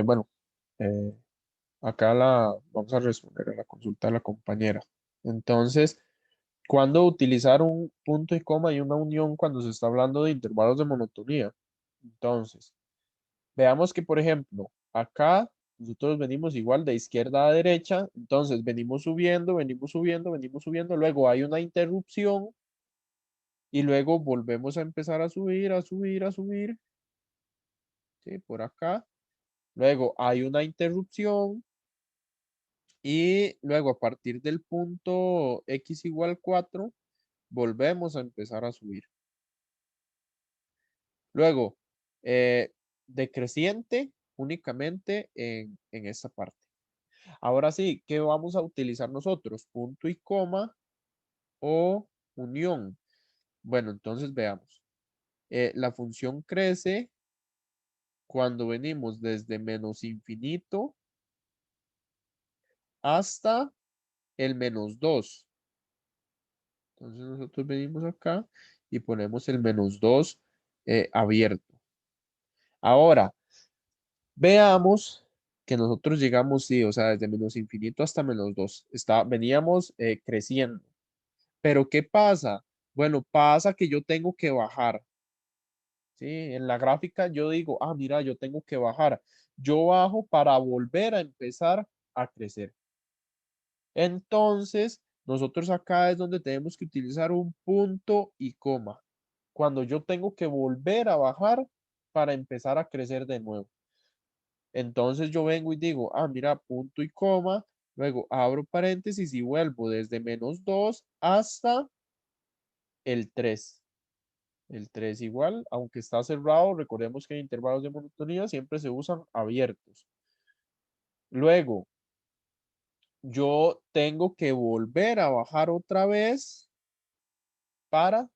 Bueno, eh, acá la vamos a responder a la consulta de la compañera. Entonces, ¿cuándo utilizar un punto y coma y una unión cuando se está hablando de intervalos de monotonía? Entonces, veamos que, por ejemplo, acá nosotros venimos igual de izquierda a derecha, entonces venimos subiendo, venimos subiendo, venimos subiendo, luego hay una interrupción y luego volvemos a empezar a subir, a subir, a subir, ¿sí? Por acá. Luego hay una interrupción y luego a partir del punto x igual 4 volvemos a empezar a subir. Luego, eh, decreciente únicamente en esta parte. Ahora sí, ¿qué vamos a utilizar nosotros? Punto y coma o unión. Bueno, entonces veamos. La función crece cuando venimos desde menos infinito hasta el menos 2. Entonces nosotros venimos acá y ponemos el menos 2 abierto. Ahora, veamos que nosotros llegamos, sí, o sea, desde menos infinito hasta menos 2. Veníamos creciendo. Pero ¿qué pasa? Bueno, pasa que yo tengo que bajar. ¿Sí? En la gráfica yo digo, ah, mira, yo tengo que bajar. Yo bajo para volver a empezar a crecer. Entonces, nosotros acá es donde tenemos que utilizar un punto y coma. Cuando yo tengo que volver a bajar para empezar a crecer de nuevo. Entonces yo vengo y digo, ah, mira, punto y coma, luego abro paréntesis y vuelvo desde menos 2 hasta el 3. El 3 igual, aunque está cerrado, recordemos que en intervalos de monotonía siempre se usan abiertos. Luego, yo tengo que volver a bajar otra vez para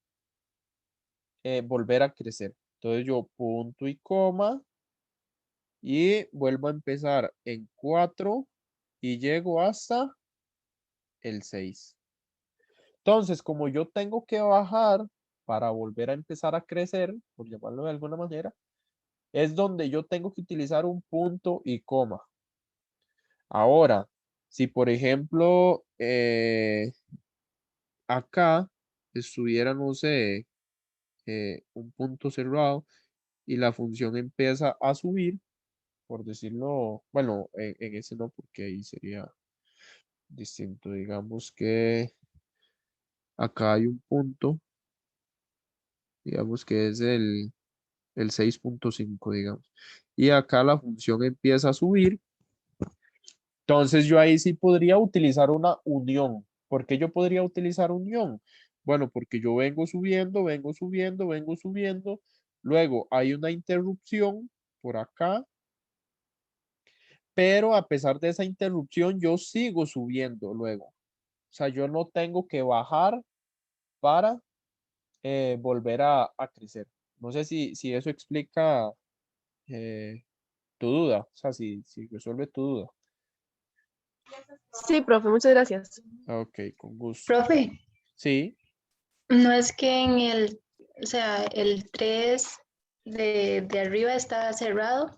volver a crecer. Entonces yo punto y coma y vuelvo a empezar en 4 y llego hasta el 6. Entonces, como yo tengo que bajar para volver a empezar a crecer, por llamarlo de alguna manera, es donde yo tengo que utilizar un punto y coma. Ahora, si por ejemplo acá estuviera, no sé, un punto cerrado y la función empieza a subir, por decirlo, bueno, en ese no, porque ahí sería distinto. Digamos que acá hay un punto, digamos que es el 6.5, digamos. Y acá la función empieza a subir. Entonces yo ahí sí podría utilizar una unión. ¿Por qué yo podría utilizar unión? Bueno, porque yo vengo subiendo, vengo subiendo, vengo subiendo. Luego hay una interrupción por acá, pero a pesar de esa interrupción, yo sigo subiendo luego. O sea, yo no tengo que bajar para volver a crecer. No sé si eso explica tu duda, o sea, si resuelve tu duda. Sí, profe, muchas gracias. Ok, con gusto. Profe, Sí. no es que en el, o sea, el 3 de arriba está cerrado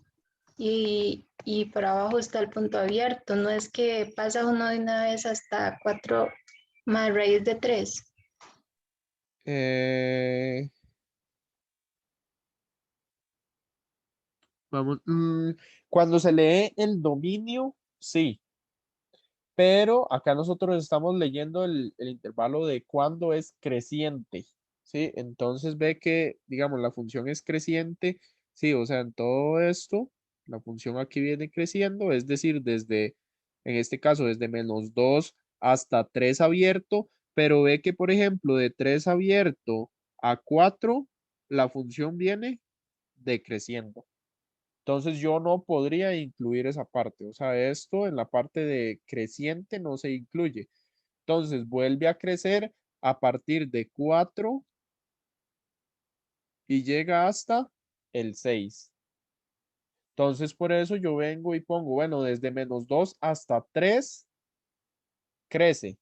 y por abajo está el punto abierto. No es que pasa uno de una vez hasta 4 más raíz de 3. Eh, vamos, cuando se lee el dominio, sí, pero acá nosotros estamos leyendo el intervalo de cuando es creciente, ¿sí? Entonces ve que, digamos, la función es creciente, sí, o sea, en todo esto, la función aquí viene creciendo, es decir, desde, en este caso, desde menos 2 hasta 3 abierto, pero ve que, por ejemplo, de 3 abierto a 4 la función viene decreciendo. Entonces yo no podría incluir esa parte. O sea, esto en la parte de creciente no se incluye. Entonces vuelve a crecer a partir de 4 y llega hasta el 6. Entonces por eso yo vengo y pongo, bueno, desde menos 2 hasta 3 crece.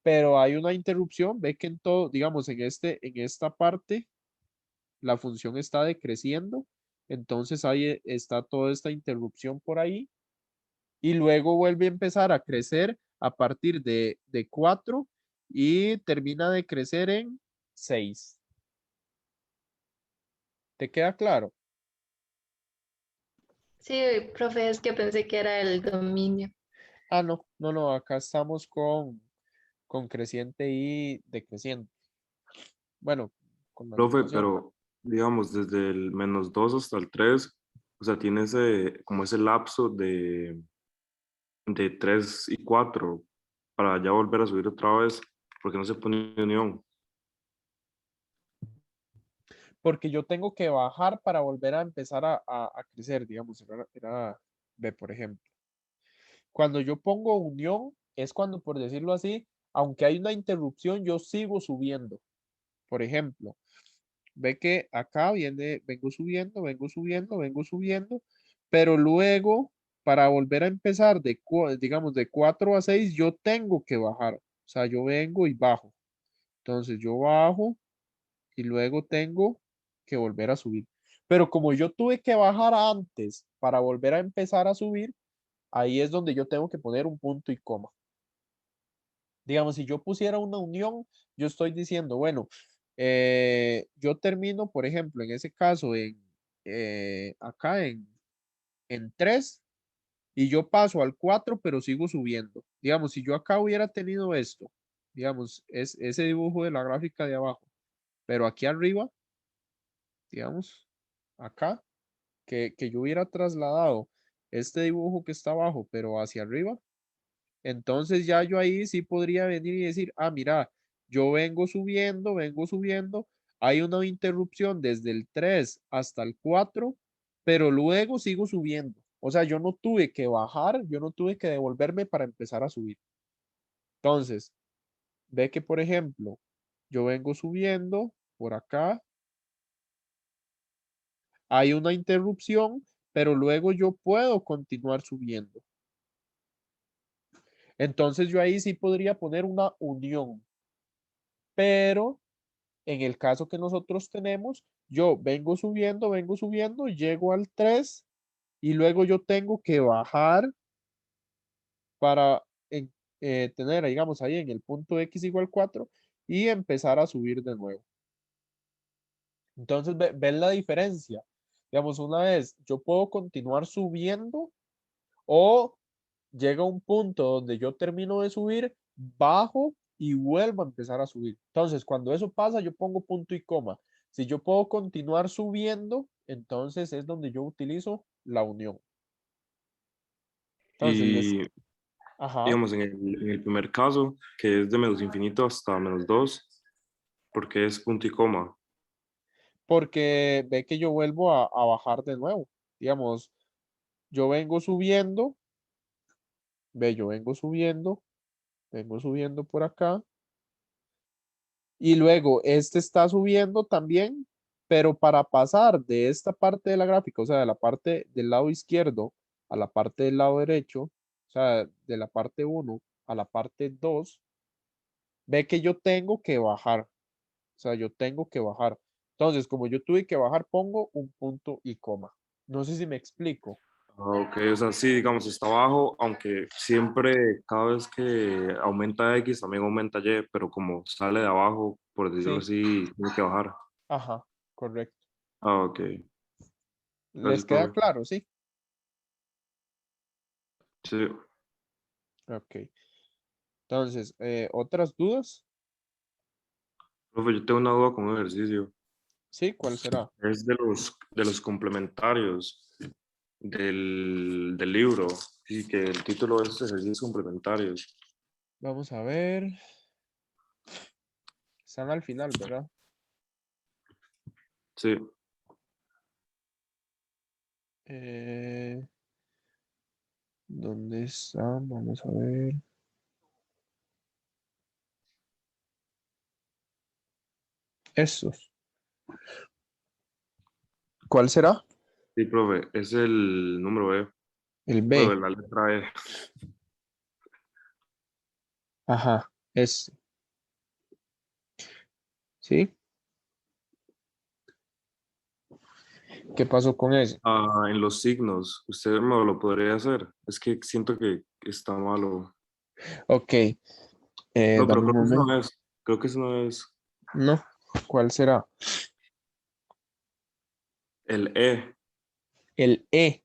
Pero hay una interrupción, ve que en todo, digamos, en esta parte, la función está decreciendo Entonces ahí está toda esta interrupción por ahí. Y luego vuelve a empezar a crecer a partir de 4 y termina de crecer en 6. ¿Te queda claro? Sí, profe, es que pensé que era el dominio. Ah, no, no, no, acá estamos con creciente y decreciente. Bueno, con la Profe, notación. pero digamos, desde el -2 hasta el 3, o sea, tiene ese, como ese lapso de 3 y 4 para ya volver a subir otra vez, porque no se pone unión. Porque yo tengo que bajar para volver a empezar a crecer, digamos, ve, por ejemplo. Cuando yo pongo unión, es cuando, por decirlo así, aunque hay una interrupción, yo sigo subiendo. Por ejemplo, ve que acá viene, vengo subiendo, vengo subiendo, vengo subiendo, pero luego, para volver a empezar, digamos, de 4 a 6, yo tengo que bajar. O sea, yo vengo y bajo. Entonces, yo bajo y luego tengo que volver a subir. Pero como yo tuve que bajar antes para volver a empezar a subir, ahí es donde yo tengo que poner un punto y coma. Digamos, si yo pusiera una unión, yo estoy diciendo, bueno, yo termino, por ejemplo, en ese caso, acá en 3 y yo paso al 4 pero sigo subiendo. Digamos, si yo acá hubiera tenido esto, digamos, es ese dibujo de la gráfica de abajo, pero aquí arriba, digamos, acá, que yo hubiera trasladado este dibujo que está abajo, pero hacia arriba, entonces ya yo ahí sí podría venir y decir, ah, mira, yo vengo subiendo, hay una interrupción desde el 3 hasta el 4, pero luego sigo subiendo. O sea, yo no tuve que bajar, yo no tuve que devolverme para empezar a subir. Entonces, ve que, por ejemplo, yo vengo subiendo por acá, hay una interrupción, pero luego yo puedo continuar subiendo. Entonces yo ahí sí podría poner una unión, pero en el caso que nosotros tenemos, yo vengo subiendo, llego al 3 y luego yo tengo que bajar para tener, digamos, ahí en el punto X igual 4 y empezar a subir de nuevo. Entonces, ven la diferencia. Digamos, una vez yo puedo continuar subiendo o llega un punto donde yo termino de subir, bajo y vuelvo a empezar a subir. Entonces, cuando eso pasa, yo pongo punto y coma. Si yo puedo continuar subiendo, entonces es donde yo utilizo la unión. Entonces, Y ajá, digamos, en el primer caso, que es de menos infinito hasta -2, porque es punto y coma. porque ve que yo vuelvo a bajar de nuevo. Digamos, yo vengo subiendo, ve, yo vengo subiendo por acá. Y luego este está subiendo también, pero para pasar de esta parte de la gráfica, o sea, de la parte del lado izquierdo a la parte del lado derecho, o sea, de la parte 1 a la parte 2, ve que yo tengo que bajar, o sea, yo tengo que bajar. Entonces, como yo tuve que bajar, pongo un punto y coma. No sé si me explico. Ah, ok, o sea, sí, digamos, está abajo, aunque siempre, cada vez que aumenta X, también aumenta Y, pero como sale de abajo, por decirlo Sí, así, tiene que bajar. ajá, correcto. Ah, ok. ¿Les Gracias, queda profe. claro? Sí. Sí, Ok. Entonces, ¿otras dudas? profe, yo tengo una duda con un ejercicio. Sí, ¿cuál será? Es de los complementarios del libro. Sí, que el título es ejercicios complementarios. Vamos a ver. Están al final, ¿verdad? Sí, Eh, ¿Dónde están? Vamos a ver. Estos. ¿Cuál será? sí, profe, es el número E. El Bueno, B. la letra E. Ajá. Este. ¿Sí? ¿Qué pasó con ese? En los signos, usted me lo podría hacer. Es que siento que está malo. Ok, No, pero dame un creo que eso momento. no es. Creo que eso no es No, ¿cuál será? el E. El E.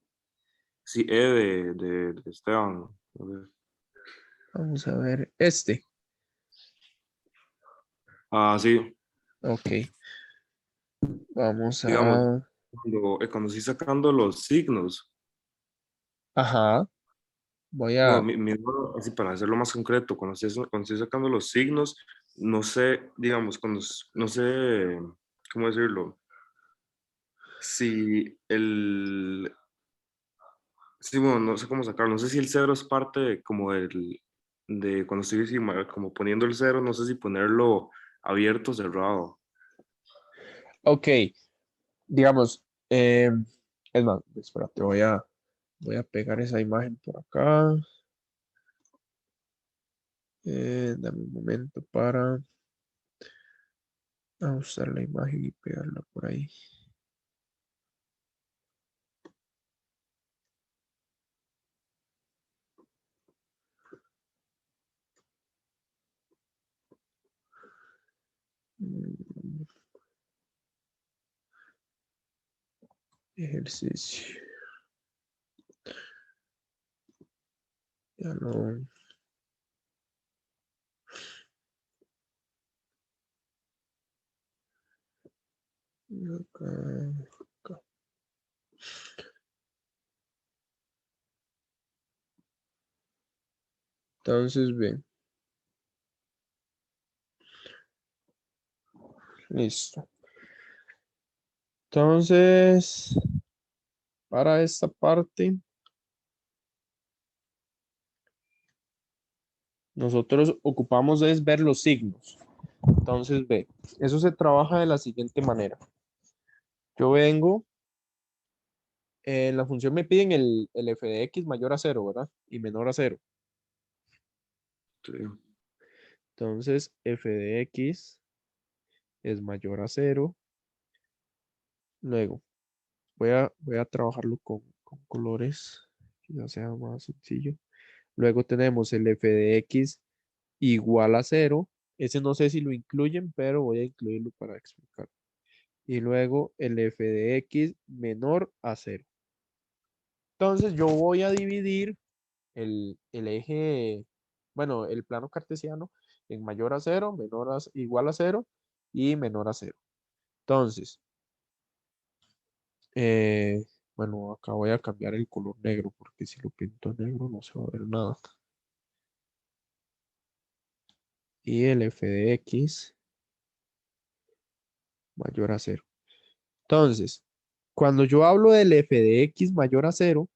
Sí, E de Esteban. A ver. Vamos a ver, este. Sí, Ok, vamos digamos, a... cuando estoy sacando los signos, Ajá, voy no, a... así para hacerlo más concreto, cuando estoy sacando los signos, no sé, digamos, no sé, ¿cómo decirlo? Si el, sí, bueno, no sé cómo sacarlo, no sé si el cero es parte como de cuando estoy como poniendo el cero, no sé si ponerlo abierto o cerrado. Ok, digamos, es más, espérate, voy a pegar esa imagen por acá. Dame un momento para ajustar la imagen y pegarla por ahí. Mm, Ejercicio. Ya lo... Acá, acá. Entonces, ve, listo. Entonces, para esta parte, nosotros ocupamos es ver los signos. Entonces, ve, eso se trabaja de la siguiente manera. Yo vengo, en la función me piden el f de x mayor a cero, ¿verdad? Y menor a cero. Sí. Entonces, f de x es mayor a cero. Luego, voy a trabajarlo con colores, que ya sea más sencillo. Luego tenemos el f de x igual a cero. Ese no sé si lo incluyen, pero voy a incluirlo para explicar. Y luego el f de x menor a cero. Entonces yo voy a dividir el eje, bueno, el plano cartesiano en mayor a cero, igual a cero y menor a cero. Entonces, eh, bueno, acá voy a cambiar el color negro porque si lo pinto negro no se va a ver nada. Y el f de x mayor a cero. Entonces, cuando yo hablo del f de x mayor a cero,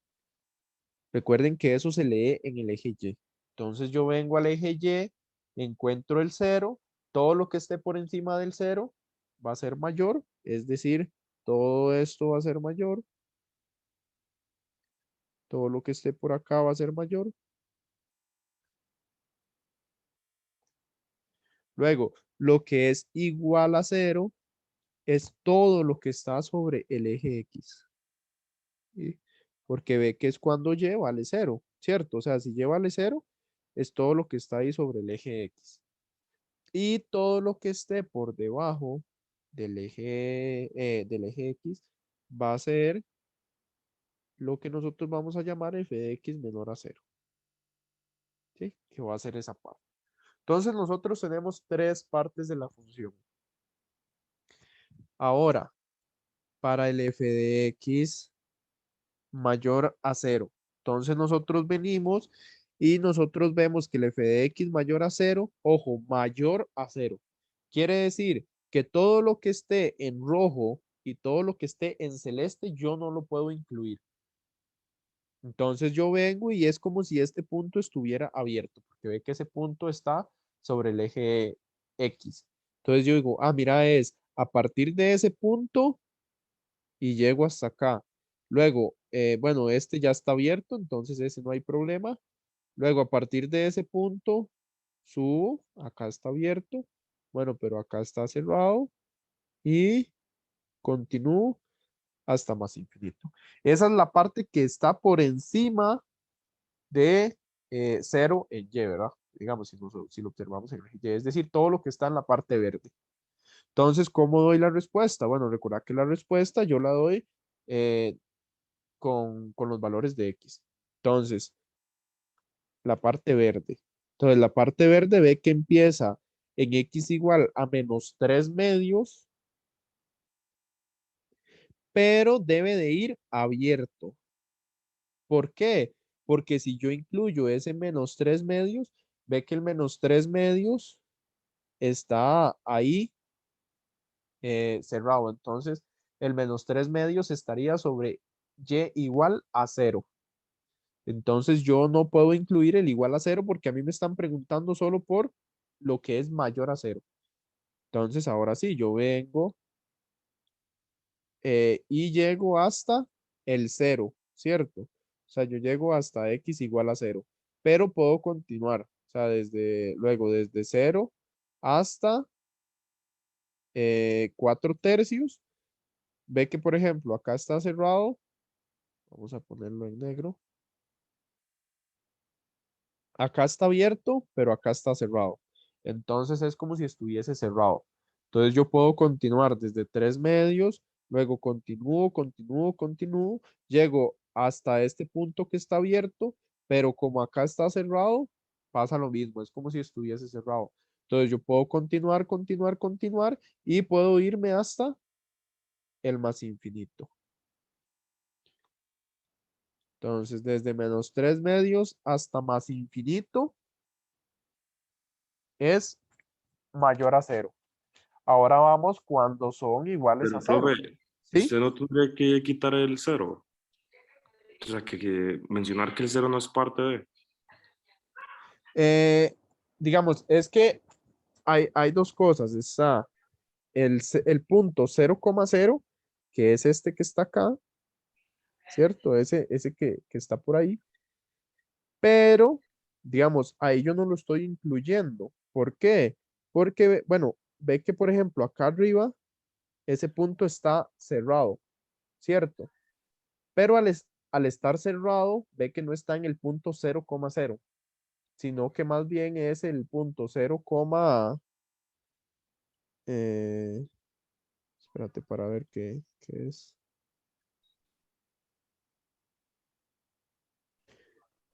recuerden que eso se lee en el eje Y. Entonces yo vengo al eje Y, encuentro el cero, todo lo que esté por encima del cero va a ser mayor, es decir, todo esto va a ser mayor, todo lo que esté por acá va a ser mayor. Luego, lo que es igual a cero es todo lo que está sobre el eje X. ¿Sí? Porque ve que es cuando Y vale cero, ¿cierto? O sea, si Y vale cero, es todo lo que está ahí sobre el eje X. Y todo lo que esté por debajo del eje X va a ser lo que nosotros vamos a llamar f de x menor a cero. ¿Sí? Que va a ser esa parte. Entonces nosotros tenemos tres partes de la función. Ahora, para el f de x mayor a cero. Entonces nosotros venimos y nosotros vemos que el f de x mayor a cero, ojo, mayor a cero. Quiere decir que todo lo que esté en rojo y todo lo que esté en celeste yo no lo puedo incluir. Entonces yo vengo y es como si este punto estuviera abierto, porque ve que ese punto está sobre el eje X. Entonces yo digo, ah, mira, es a partir de ese punto y llego hasta acá. Luego, bueno, este ya está abierto, entonces ese no hay problema. Luego, a partir de ese punto, subo, acá está abierto, bueno, pero acá está cerrado y continúo hasta más infinito. Esa es la parte que está por encima de 0 en Y, ¿verdad? Digamos, si lo observamos en Y, es decir, todo lo que está en la parte verde. Entonces, ¿cómo doy la respuesta? Bueno, recordad que la respuesta yo la doy con los valores de X. Entonces, la parte verde. Entonces, la parte verde ve que empieza en X igual a menos 3 medios, pero debe de ir abierto. ¿Por qué? Porque si yo incluyo ese menos 3 medios, ve que el menos 3 medios está ahí cerrado. Entonces, el menos 3 medios estaría sobre Y igual a 0. Entonces, yo no puedo incluir el igual a 0 porque a mí me están preguntando solo por lo que es mayor a 0. Entonces, ahora sí, yo vengo y llego hasta el 0, ¿cierto? O sea, yo llego hasta X igual a 0, pero puedo continuar. O sea, desde 0 hasta 4 tercios. Ve que, por ejemplo, acá está cerrado. Vamos a ponerlo en negro. Acá está abierto, pero acá está cerrado. Entonces es como si estuviese cerrado. Entonces yo puedo continuar desde 3 medios, luego continúo, llego hasta este punto que está abierto, pero como acá está cerrado, pasa lo mismo, es como si estuviese cerrado. Entonces yo puedo continuar y puedo irme hasta el más infinito. Entonces desde menos 3 medios hasta más infinito es mayor a 0. Ahora vamos cuando son iguales a Pero, 0. profe, ¿Sí? ¿usted no tendría que quitar el cero? O sea, que mencionar que el cero no es parte de... Eh, digamos, es que hay dos cosas. Está el punto 0,0, que es este que está acá, ¿cierto? Ese que está por ahí. Pero, digamos, ahí yo no lo estoy incluyendo. ¿Por qué? Porque, bueno, ve que, por ejemplo, acá arriba, ese punto está cerrado, ¿cierto? Pero al estar cerrado, ve que no está en el punto 0,0, sino que más bien es el punto 0, eh, espérate para ver qué es.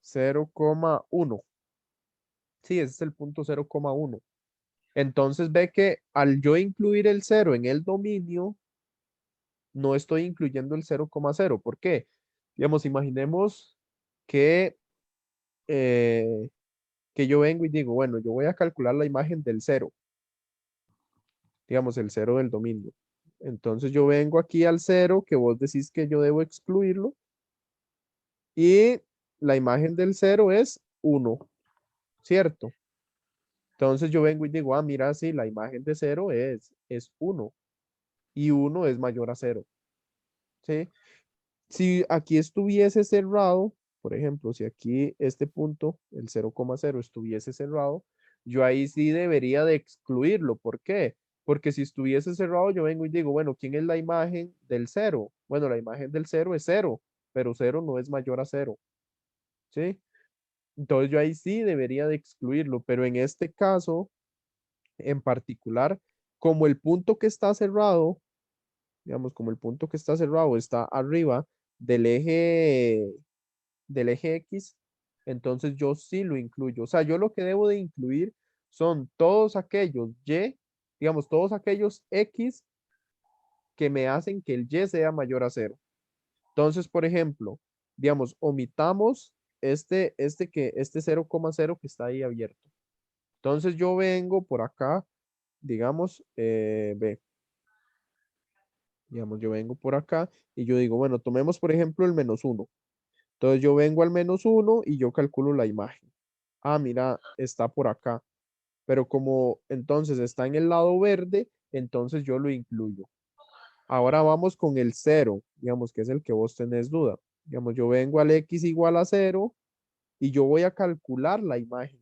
0,1. Sí, ese es el punto 0,1. Entonces ve que al yo incluir el 0 en el dominio, no estoy incluyendo el 0,0. ¿Por qué? Digamos, imaginemos que, eh, que yo vengo y digo, bueno, yo voy a calcular la imagen del 0, digamos, el 0 del dominio. Entonces yo vengo aquí al 0, que vos decís que yo debo excluirlo, y la imagen del 0 es 1, ¿cierto? Entonces yo vengo y digo, mira, sí, la imagen de 0 es 1 y 1 es mayor a 0, ¿sí? Si aquí estuviese cerrado, por ejemplo, si aquí este punto, el 0,0 estuviese cerrado, yo ahí sí debería de excluirlo. ¿Por qué? Porque si estuviese cerrado, yo vengo y digo, bueno, ¿quién es la imagen del 0? Bueno, la imagen del 0 es 0, pero 0 no es mayor a 0, ¿sí? Entonces yo ahí sí debería de excluirlo, pero en este caso en particular, como el punto que está cerrado, digamos, como el punto que está cerrado está arriba del eje X, entonces yo sí lo incluyo. O sea, yo lo que debo de incluir son todos aquellos Y, digamos, todos aquellos X que me hacen que el Y sea mayor a 0. Entonces, por ejemplo, digamos, omitamos este 0,0 que está ahí abierto. Entonces yo vengo por acá, digamos, ve, digamos, yo vengo por acá y yo digo, bueno, tomemos por ejemplo el -1. Entonces yo vengo al -1 y yo calculo la imagen. Mira, está por acá. Pero como entonces está en el lado verde, entonces yo lo incluyo. Ahora vamos con el 0, digamos que es el que vos tenés duda. Digamos, yo vengo al X igual a 0 y yo voy a calcular la imagen.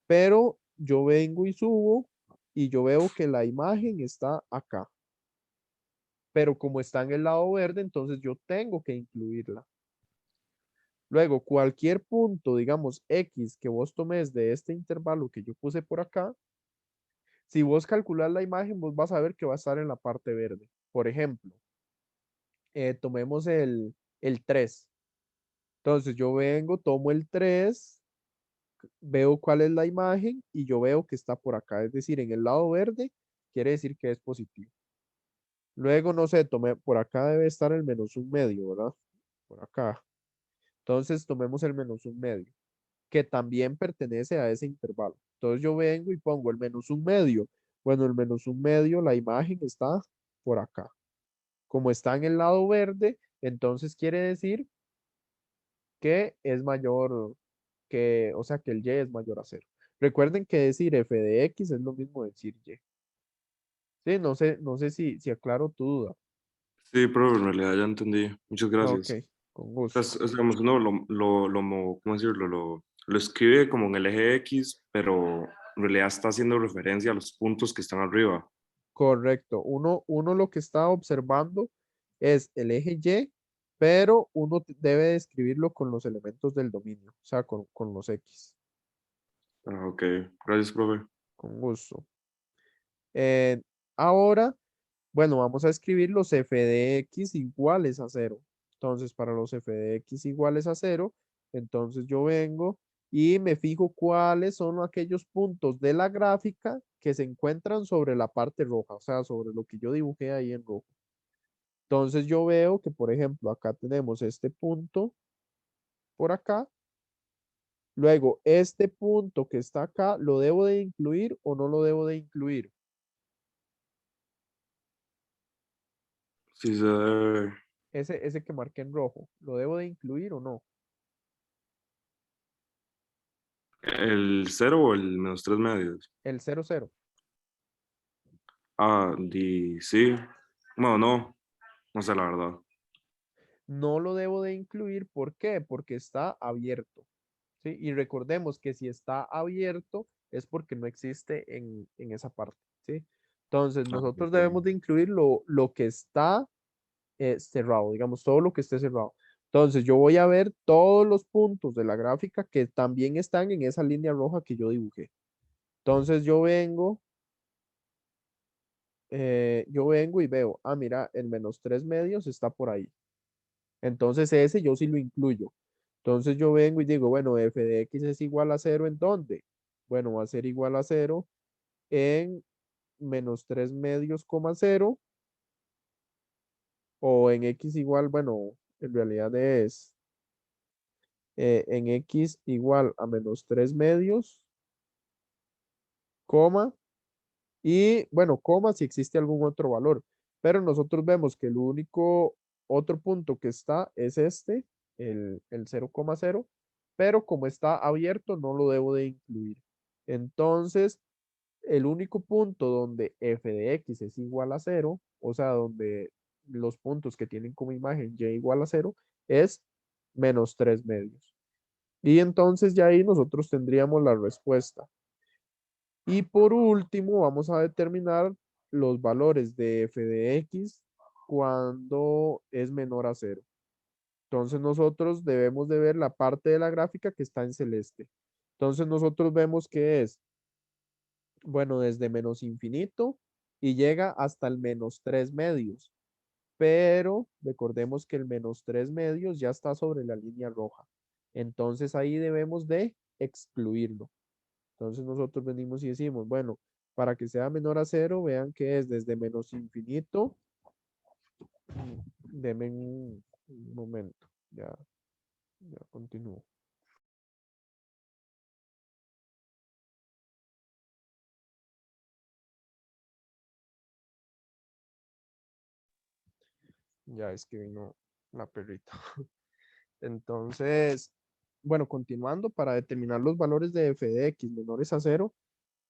Pero yo vengo y subo y yo veo que la imagen está acá. pero como está en el lado verde, entonces yo tengo que incluirla. Luego, cualquier punto, digamos, X que vos tomes de este intervalo que yo puse por acá, si vos calculas la imagen, vos vas a ver que va a estar en la parte verde. Por ejemplo, tomemos el 3. Entonces yo vengo, tomo el 3, veo cuál es la imagen y yo veo que está por acá. Es decir, en el lado verde quiere decir que es positivo. Luego, no sé, tomé, por acá debe estar el -1/2, ¿verdad? Por acá. Entonces tomemos el -1/2, que también pertenece a ese intervalo. Entonces yo vengo y pongo el -1/2. Bueno, el -1/2, la imagen está por acá. Como está en el lado verde, entonces quiere decir que es mayor que, o sea, que el y es mayor a 0. Recuerden que decir f de x es lo mismo decir y. Sí, no sé si aclaro tu duda. Sí, pero en realidad ya entendí. Muchas Ok, gracias. con O sea, gusto. digamos, uno ¿cómo decirlo? Lo escribe como en el eje X, pero en realidad está haciendo referencia a los puntos que están arriba. Correcto. Uno lo que está observando es el eje Y, pero uno debe describirlo con los elementos del dominio, o sea, con los X. Ah, ok, gracias, profe. Con gusto. Eh, ahora, bueno, vamos a escribir los f de x iguales a 0. Entonces, para los f de x iguales a 0, entonces yo vengo y me fijo cuáles son aquellos puntos de la gráfica que se encuentran sobre la parte roja, o sea, sobre lo que yo dibujé ahí en rojo. Entonces yo veo que, por ejemplo, acá tenemos este punto por acá. Luego, este punto que está acá, ¿lo debo de incluir o no lo debo de incluir? Sí, se debe. Ese que marqué en rojo, ¿lo debo de incluir o no? ¿El cero o el -3/2? El 0, 0. Ah, sí. Bueno, no sé la verdad. No lo debo de incluir, ¿por qué? Porque está abierto, ¿sí? Y recordemos que si está abierto es porque no existe en esa parte, ¿sí? Entonces, Ah, nosotros ok. debemos de incluir lo que está cerrado, digamos, todo lo que esté cerrado. Entonces, yo voy a ver todos los puntos de la gráfica que también están en esa línea roja que yo dibujé. Entonces, yo vengo y veo, mira, el -3/2 está por ahí. Entonces, ese yo sí lo incluyo. Entonces, yo vengo y digo, bueno, f de x es igual a 0, ¿en dónde? Bueno, va a ser igual a 0 en -3/2, 0, o en x igual, bueno, en realidad es en x igual a -3/2, coma, y bueno, coma si existe algún otro valor. Pero nosotros vemos que el único otro punto que está es este, el 0,0, pero como está abierto no lo debo de incluir. Entonces, el único punto donde f de x es igual a 0, o sea, donde los puntos que tienen como imagen y igual a 0, es -3/2. Y entonces ya ahí nosotros tendríamos la respuesta. Y por último, vamos a determinar los valores de f de x cuando es menor a 0. Entonces nosotros debemos de ver la parte de la gráfica que está en celeste. Entonces nosotros vemos que es, bueno, desde -∞ y llega hasta el -3/2. Pero recordemos que el -3/2 ya está sobre la línea roja. Entonces ahí debemos de excluirlo. Entonces nosotros venimos y decimos, bueno, para que sea menor a 0, vean que es desde -∞. Denme un momento, ya continúo. Ya es que vino la perrita. Entonces, bueno, continuando, para determinar los valores de f de x menores a 0,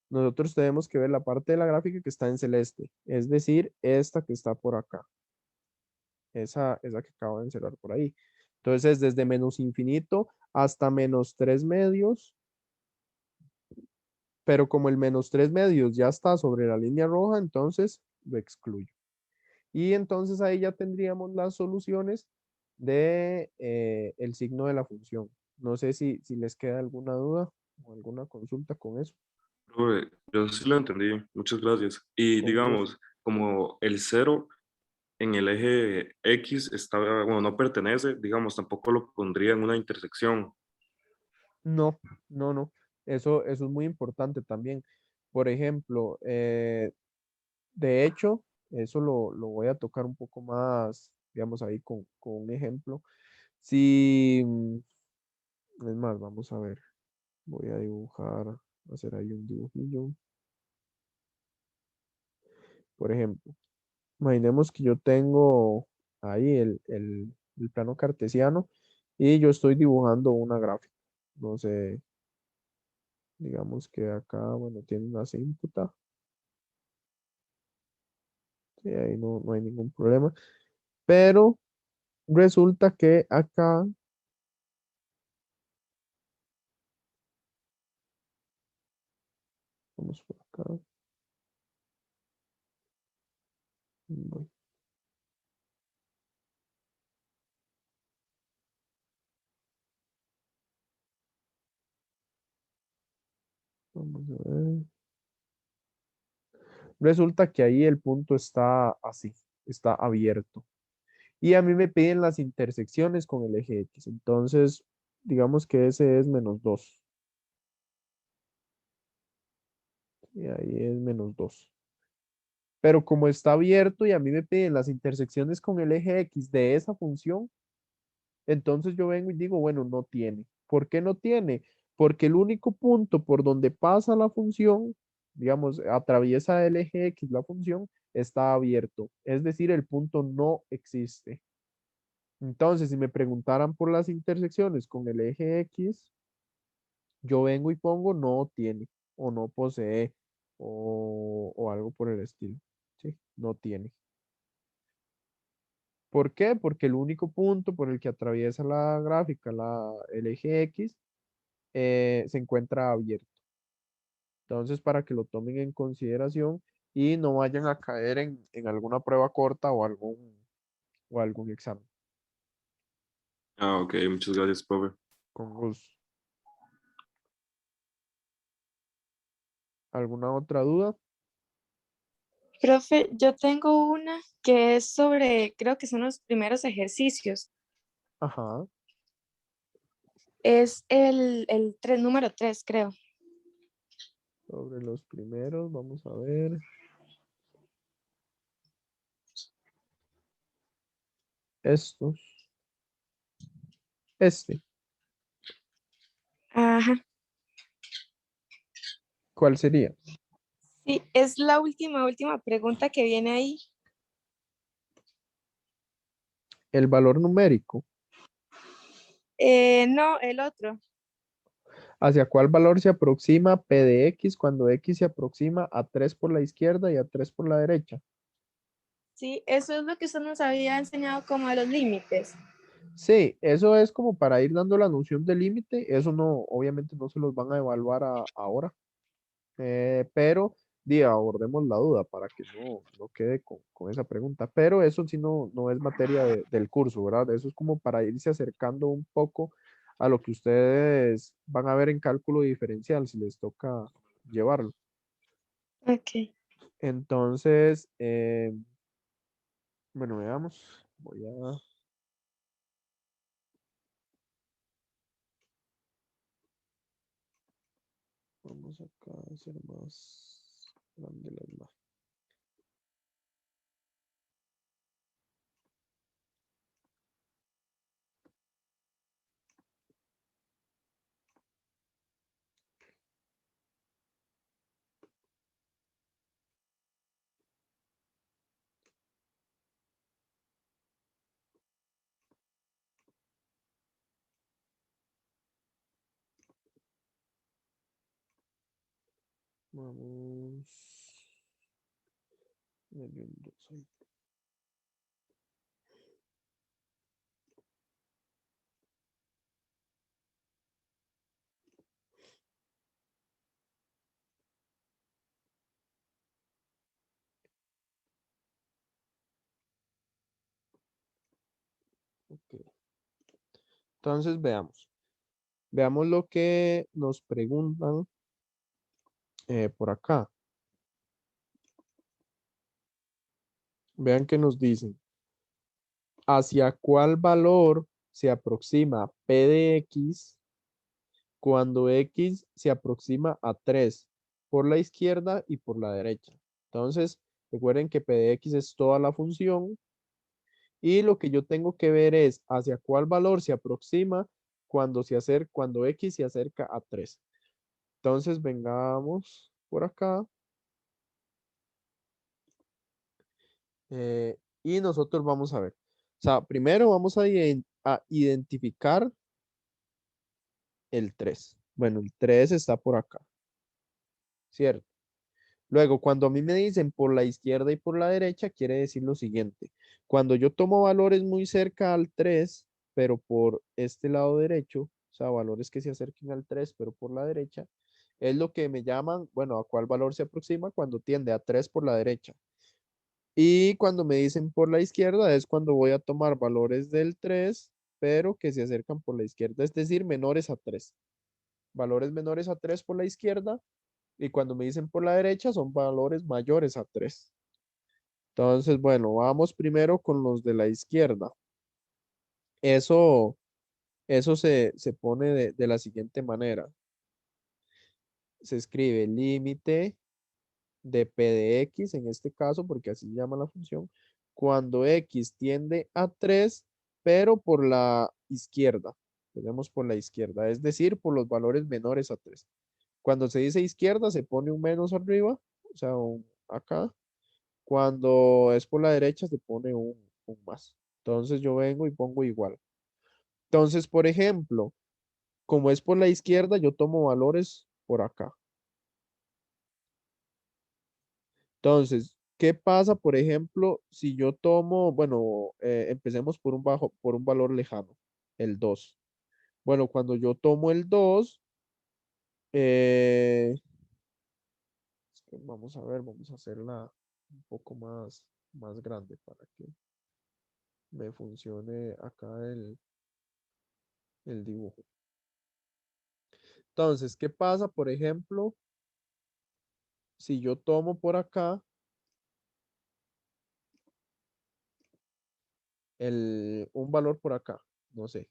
nosotros tenemos que ver la parte de la gráfica que está en celeste, es decir, esta que está por acá, esa que acabo de encerrar por ahí. Entonces, desde -∞ hasta -3/2, pero como el -3/2 ya está sobre la línea roja, entonces lo excluyo. Y entonces ahí ya tendríamos las soluciones de el signo de la función. No sé si les queda alguna duda o alguna consulta con eso. Profe, yo sí lo entendí, muchas gracias. Y Con gusto. digamos, como el cero en el eje X está, bueno, no pertenece, digamos, tampoco lo pondría en una intersección. No, no, no. Eso es muy importante también. Por ejemplo, de hecho, eso lo voy a tocar un poco más, digamos, ahí con un ejemplo. Si, es más, vamos a ver. Voy a dibujar, hacer ahí un dibujillo. Por ejemplo, imaginemos que yo tengo ahí el plano cartesiano y yo estoy dibujando una gráfica. No sé, digamos que acá, bueno, tiene una asímpota. Sí, ahí no hay ningún problema. Pero resulta que acá, vamos por acá. voy, Vamos a ver. Resulta que ahí el punto está así, está abierto. Y a mí me piden las intersecciones con el eje X. Entonces, digamos que ese es -2. Y ahí es -2. Pero como está abierto y a mí me piden las intersecciones con el eje X de esa función, entonces yo vengo y digo, bueno, no tiene. ¿Por qué no tiene? Porque el único punto por donde pasa la función, digamos, atraviesa el eje X la función, está abierto. Es decir, el punto no existe. Entonces, si me preguntaran por las intersecciones con el eje X, yo vengo y pongo no tiene o no posee o algo por el estilo. ¿Sí? No tiene. ¿Por qué? Porque el único punto por el que atraviesa la gráfica, el eje X, se encuentra abierto. Entonces, para que lo tomen en consideración y no vayan a caer en alguna prueba corta o algún examen. Ah, ok, muchas gracias, profe. Con gusto. ¿Alguna otra duda? Profe, yo tengo una que es sobre, creo que son los primeros ejercicios. Ajá. Es el número 3, creo. Sobre los primeros, vamos a ver. Estos. Este. Ajá. ¿Cuál sería? Sí, es la última pregunta que viene ahí. El valor numérico. No, el otro. ¿Hacia cuál valor se aproxima P de X cuando X se aproxima a 3 por la izquierda y a 3 por la derecha? Sí, eso es lo que usted nos había enseñado como a los límites. Sí, eso es como para ir dando la noción de límite. Eso no, obviamente no se los van a evaluar ahora. Pero abordemos la duda para que no quede con esa pregunta. Pero eso sí no es materia del curso, ¿verdad? Eso es como para irse acercando un poco a lo que ustedes van a ver en cálculo diferencial, si les toca llevarlo. Ok. Entonces, bueno, veamos. Vamos acá a hacer más grande la imagen. Vamos. Denle un 2 ahí. Ok. Entonces veamos. Veamos lo que nos preguntan por acá. Vean que nos dicen. ¿Hacia cuál valor se aproxima P de X cuando X se aproxima a 3 por la izquierda y por la derecha? Entonces, recuerden que P de X es toda la función y lo que yo tengo que ver es hacia cuál valor se aproxima cuando X se acerca a 3. Entonces, vengamos por acá. Y nosotros vamos a ver. O sea, primero vamos a identificar el 3. Bueno, el 3 está por acá, ¿cierto? Luego, cuando a mí me dicen por la izquierda y por la derecha, quiere decir lo siguiente. Cuando yo tomo valores muy cerca al 3, pero por este lado derecho, o sea, valores que se acerquen al 3, pero por la derecha, es lo que me llaman, bueno, ¿a cuál valor se aproxima? Cuando tiende a 3 por la derecha. Y cuando me dicen por la izquierda es cuando voy a tomar valores del 3, pero que se acercan por la izquierda, es decir, menores a 3. Valores menores a 3 por la izquierda y cuando me dicen por la derecha son valores mayores a 3. Entonces, bueno, vamos primero con los de la izquierda. Eso, eso se pone de la siguiente manera. Se escribe límite de P de X, en este caso, porque así se llama la función, cuando X tiende a 3, pero por la izquierda. Tenemos por la izquierda, es decir, por los valores menores a 3. Cuando se dice izquierda, se pone un menos arriba, o sea, acá. Cuando es por la derecha, se pone un más. Entonces yo vengo y pongo igual. Entonces, por ejemplo, como es por la izquierda, yo tomo valores por acá. Entonces, ¿qué pasa, por ejemplo, si yo tomo, bueno, empecemos por un valor lejano, el 2. Bueno, cuando yo tomo el 2, vamos a ver, vamos a hacerla un poco más grande para que me funcione acá el dibujo. Entonces, ¿qué pasa, por ejemplo, si yo tomo por acá un valor por acá? No sé,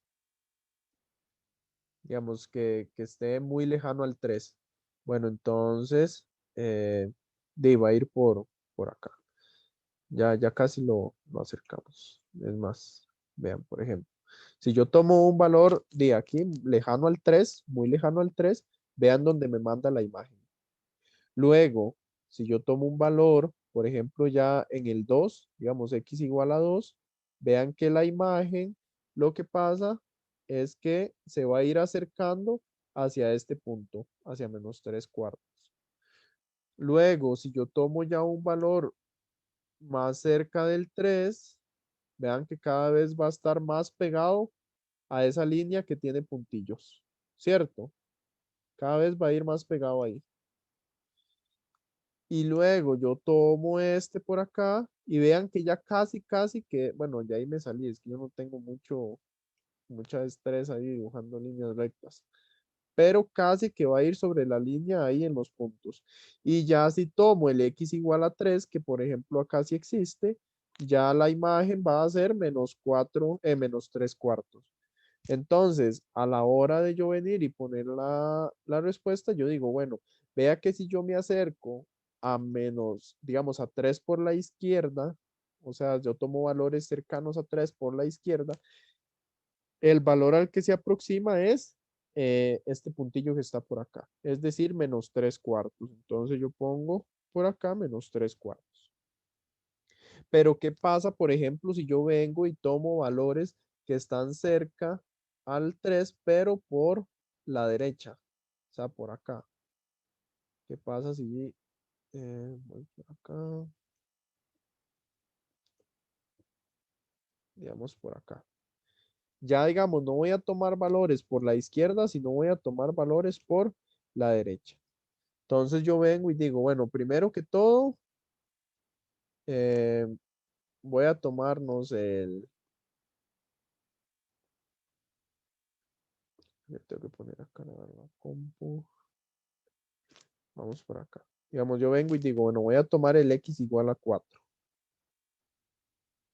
digamos que esté muy lejano al 3. Bueno, entonces, va a ir por acá. Ya casi lo acercamos. Es más, vean, por ejemplo, si yo tomo un valor de aquí lejano al 3, muy lejano al 3, vean dónde me manda la imagen. Luego, si yo tomo un valor, por ejemplo, ya en el 2, digamos x igual a 2, vean que la imagen, lo que pasa es que se va a ir acercando hacia este punto, hacia menos 3 cuartos. Luego, si yo tomo ya un valor más cerca del 3, vean que cada vez va a estar más pegado a esa línea que tiene puntillos, ¿cierto? Cada vez va a ir más pegado ahí. Y luego yo tomo este por acá y vean que ya casi que, bueno, ya ahí me salí, es que yo no tengo mucha destreza ahí dibujando líneas rectas, pero casi que va a ir sobre la línea ahí en los puntos. Y ya si tomo el x igual a 3, que por ejemplo acá sí existe, ya la imagen va a ser menos 3 cuartos. Entonces, a la hora de yo venir y poner la respuesta, yo digo, bueno, vea que si yo me acerco a menos, digamos, a 3 por la izquierda, o sea, yo tomo valores cercanos a 3 por la izquierda, el valor al que se aproxima es este puntillo que está por acá, es decir, menos 3 cuartos. Entonces yo pongo por acá menos 3 cuartos. Pero ¿qué pasa, por ejemplo, si yo vengo y tomo valores que están cerca al 3, pero por la derecha? O sea, por acá. ¿Qué pasa si voy por acá? Digamos por acá. Ya digamos, no voy a tomar valores por la izquierda, sino voy a tomar valores por la derecha. Entonces yo vengo y digo, bueno, primero que todo, eh, voy a tomarnos Le tengo que poner acá la compu. Vamos por acá. Digamos, yo vengo y digo, bueno, voy a tomar el x igual a 4.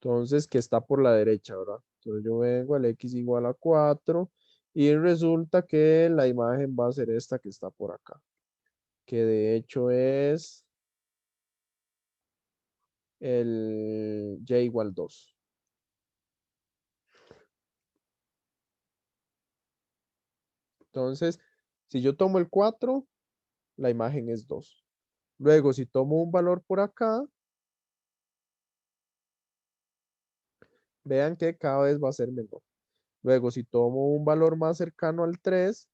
Entonces, que está por la derecha, ¿verdad? Entonces yo vengo al x igual a 4 y resulta que la imagen va a ser esta que está por acá, que de hecho es el y igual 2. Entonces, si yo tomo el 4, la imagen es 2. Luego, si tomo un valor por acá, vean que cada vez va a ser menor. Luego, si tomo un valor más cercano al 3,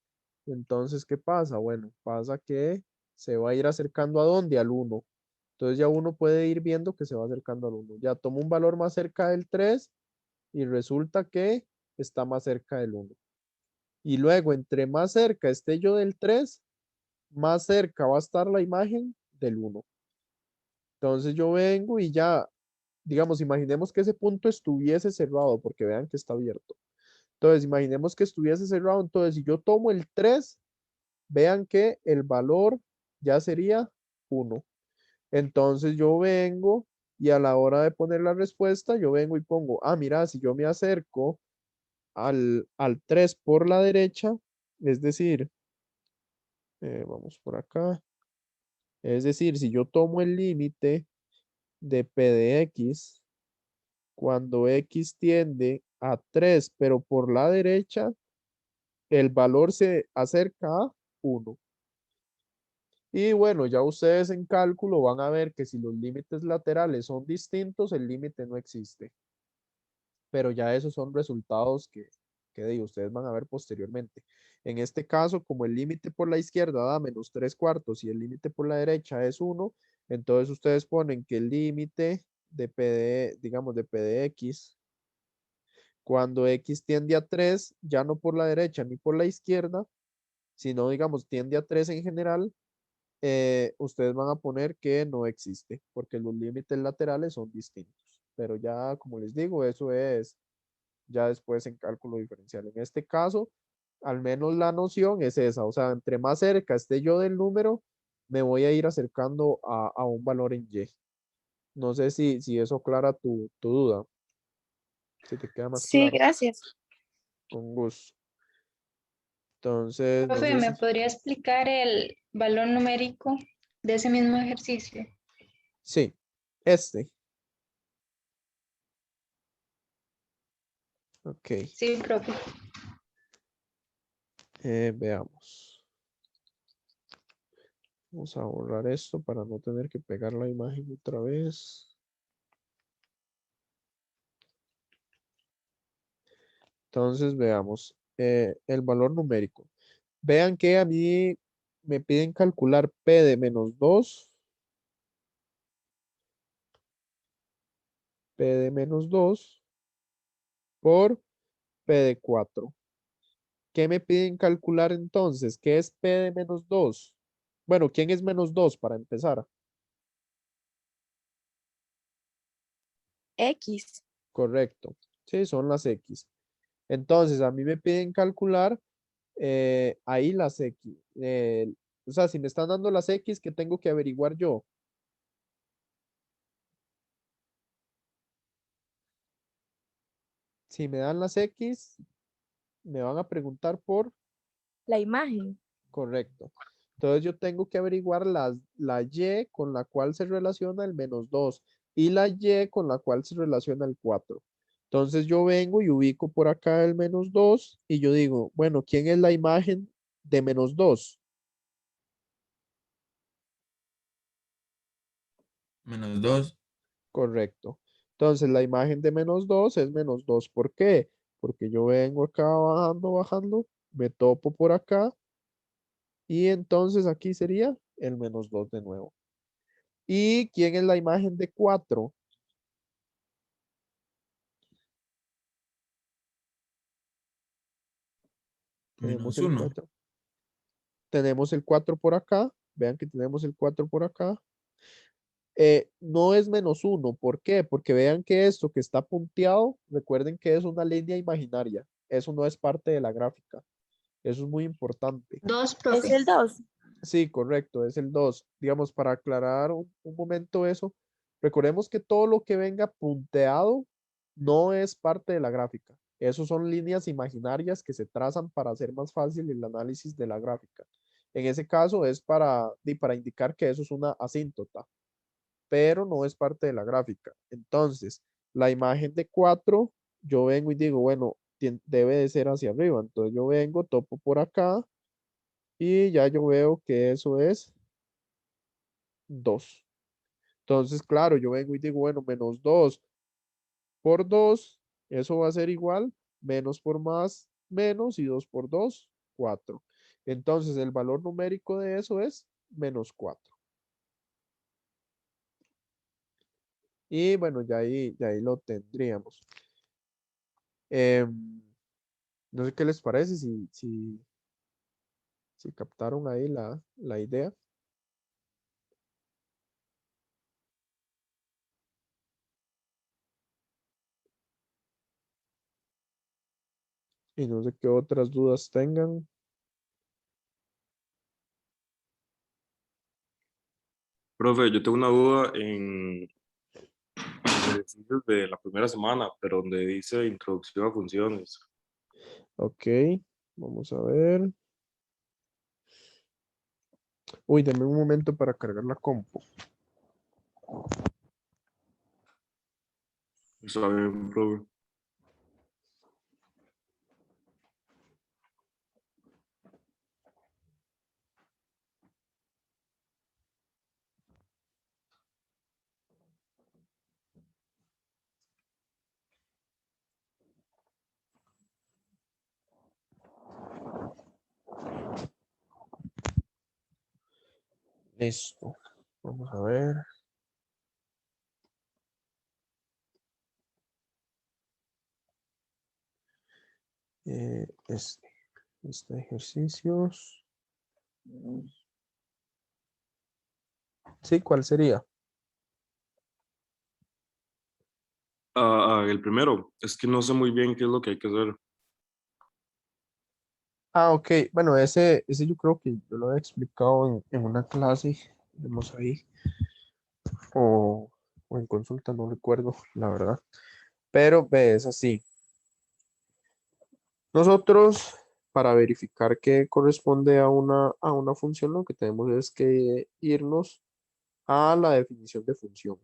entonces, ¿qué pasa? Bueno, pasa que se va a ir acercando ¿a dónde? Al 1. Entonces ya uno puede ir viendo que se va acercando al 1. Ya tomo un valor más cerca del 3 y resulta que está más cerca del 1. Y luego, entre más cerca esté yo del 3, más cerca va a estar la imagen del 1. Entonces yo vengo y ya, digamos, imaginemos que ese punto estuviese cerrado, porque vean que está abierto. Entonces, imaginemos que estuviese cerrado. Entonces, si yo tomo el 3, vean que el valor ya sería 1. Entonces yo vengo y a la hora de poner la respuesta, yo vengo y pongo, mira, si yo me acerco al 3 por la derecha, es decir, vamos por acá, es decir, si yo tomo el límite de P de X, cuando X tiende a 3, pero por la derecha, el valor se acerca a 1. Y bueno, ya ustedes en cálculo van a ver que si los límites laterales son distintos, el límite no existe. Pero ya esos son resultados que ustedes van a ver posteriormente. En este caso, como el límite por la izquierda da menos 3/4 y el límite por la derecha es 1, entonces ustedes ponen que el límite de PD, digamos de P de X, cuando X tiende a 3, ya no por la derecha ni por la izquierda, sino digamos tiende a 3 en general, ustedes van a poner que no existe, porque los límites laterales son distintos. Pero ya, como les digo, eso es ya después en cálculo diferencial. En este caso, al menos la noción es esa, o sea, entre más cerca esté yo del número, me voy a ir acercando a un valor en Y. No sé si eso aclara tu duda, si te queda más Sí, claro, gracias. con gusto. Entonces, no Profe, sé ¿me si... podría explicar el valor numérico de ese mismo ejercicio? Sí, este. Ok, Sí, profe. veamos. Vamos a borrar esto para no tener que pegar la imagen otra vez. Entonces, veamos el valor numérico. Vean que a mí me piden calcular P de menos 2, P de menos 2 por P de 4. ¿Qué me piden calcular entonces? ¿Qué es P de menos 2? Bueno, ¿quién es menos 2 para empezar? X. Correcto. Sí, son las X. Entonces, a mí me piden calcular ahí las X. O sea, si me están dando las X, ¿qué tengo que averiguar yo? Si me dan las X, me van a preguntar por... La imagen. Correcto. Entonces yo tengo que averiguar la Y con la cual se relaciona el menos 2 y la Y con la cual se relaciona el 4. Entonces yo vengo y ubico por acá el menos 2 y yo digo, bueno, ¿quién es la imagen de menos 2? Menos 2. Correcto. Entonces la imagen de menos 2 es menos 2. ¿Por qué? Porque yo vengo acá bajando, bajando, me topo por acá y entonces aquí sería el menos 2 de nuevo. ¿Y quién es la imagen de 4? Tenemos Menos el 1. 4. Tenemos el 4 por acá. Vean que tenemos el 4 por acá. No es menos 1. ¿Por qué? Porque vean que esto que está punteado, recuerden que es una línea imaginaria. Eso no es parte de la gráfica. Eso es muy importante. 2, Es profe. el 2. Sí, correcto, es el 2. Digamos, para aclarar un momento eso, recordemos que todo lo que venga punteado no es parte de la gráfica. Esos son líneas imaginarias que se trazan para hacer más fácil el análisis de la gráfica. En ese caso es para indicar que eso es una asíntota, pero no es parte de la gráfica. Entonces, la imagen de 4, yo vengo y digo, bueno, debe de ser hacia arriba. Entonces yo vengo, topo por acá y ya yo veo que eso es 2. Entonces, claro, yo vengo y digo, bueno, menos 2 por 2, eso va a ser igual, menos por más, menos, y 2 por 2, 4. Entonces, el valor numérico de eso es menos 4. Y bueno, ya ahí lo tendríamos. No sé qué les parece, si captaron ahí la idea. Y no sé qué otras dudas tengan. Profe, yo tengo una duda en los ejercicios de la primera semana, pero donde dice introducción a funciones. Ok, vamos a ver. Uy, dame un momento para cargar la compu. Está bien, profe. Listo. Vamos a ver. Este ejercicios. Sí, ¿cuál sería? El primero, es que no sé muy bien qué es lo que hay que hacer. Ah, ok. Bueno, ese yo creo que yo lo he explicado en una clase. Vemos ahí. O, o en consulta, no recuerdo, la verdad. Pero ve, es así. Nosotros, para verificar que corresponde a una función, lo que tenemos es que irnos a la definición de función.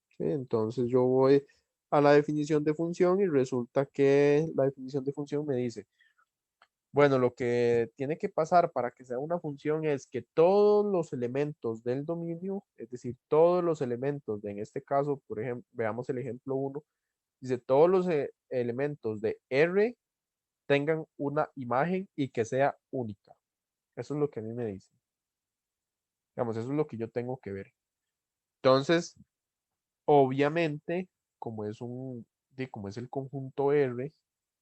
¿Sí? Entonces yo voy a la definición de función y resulta que la definición de función me dice, bueno, lo que tiene que pasar para que sea una función es que todos los elementos del dominio, es decir, todos los elementos en este caso, por ejemplo, veamos el ejemplo uno, dice todos los elementos de R tengan una imagen y que sea única. Eso es lo que a mí me dice. Digamos, eso es lo que yo tengo que ver. Entonces, obviamente, como es el conjunto R,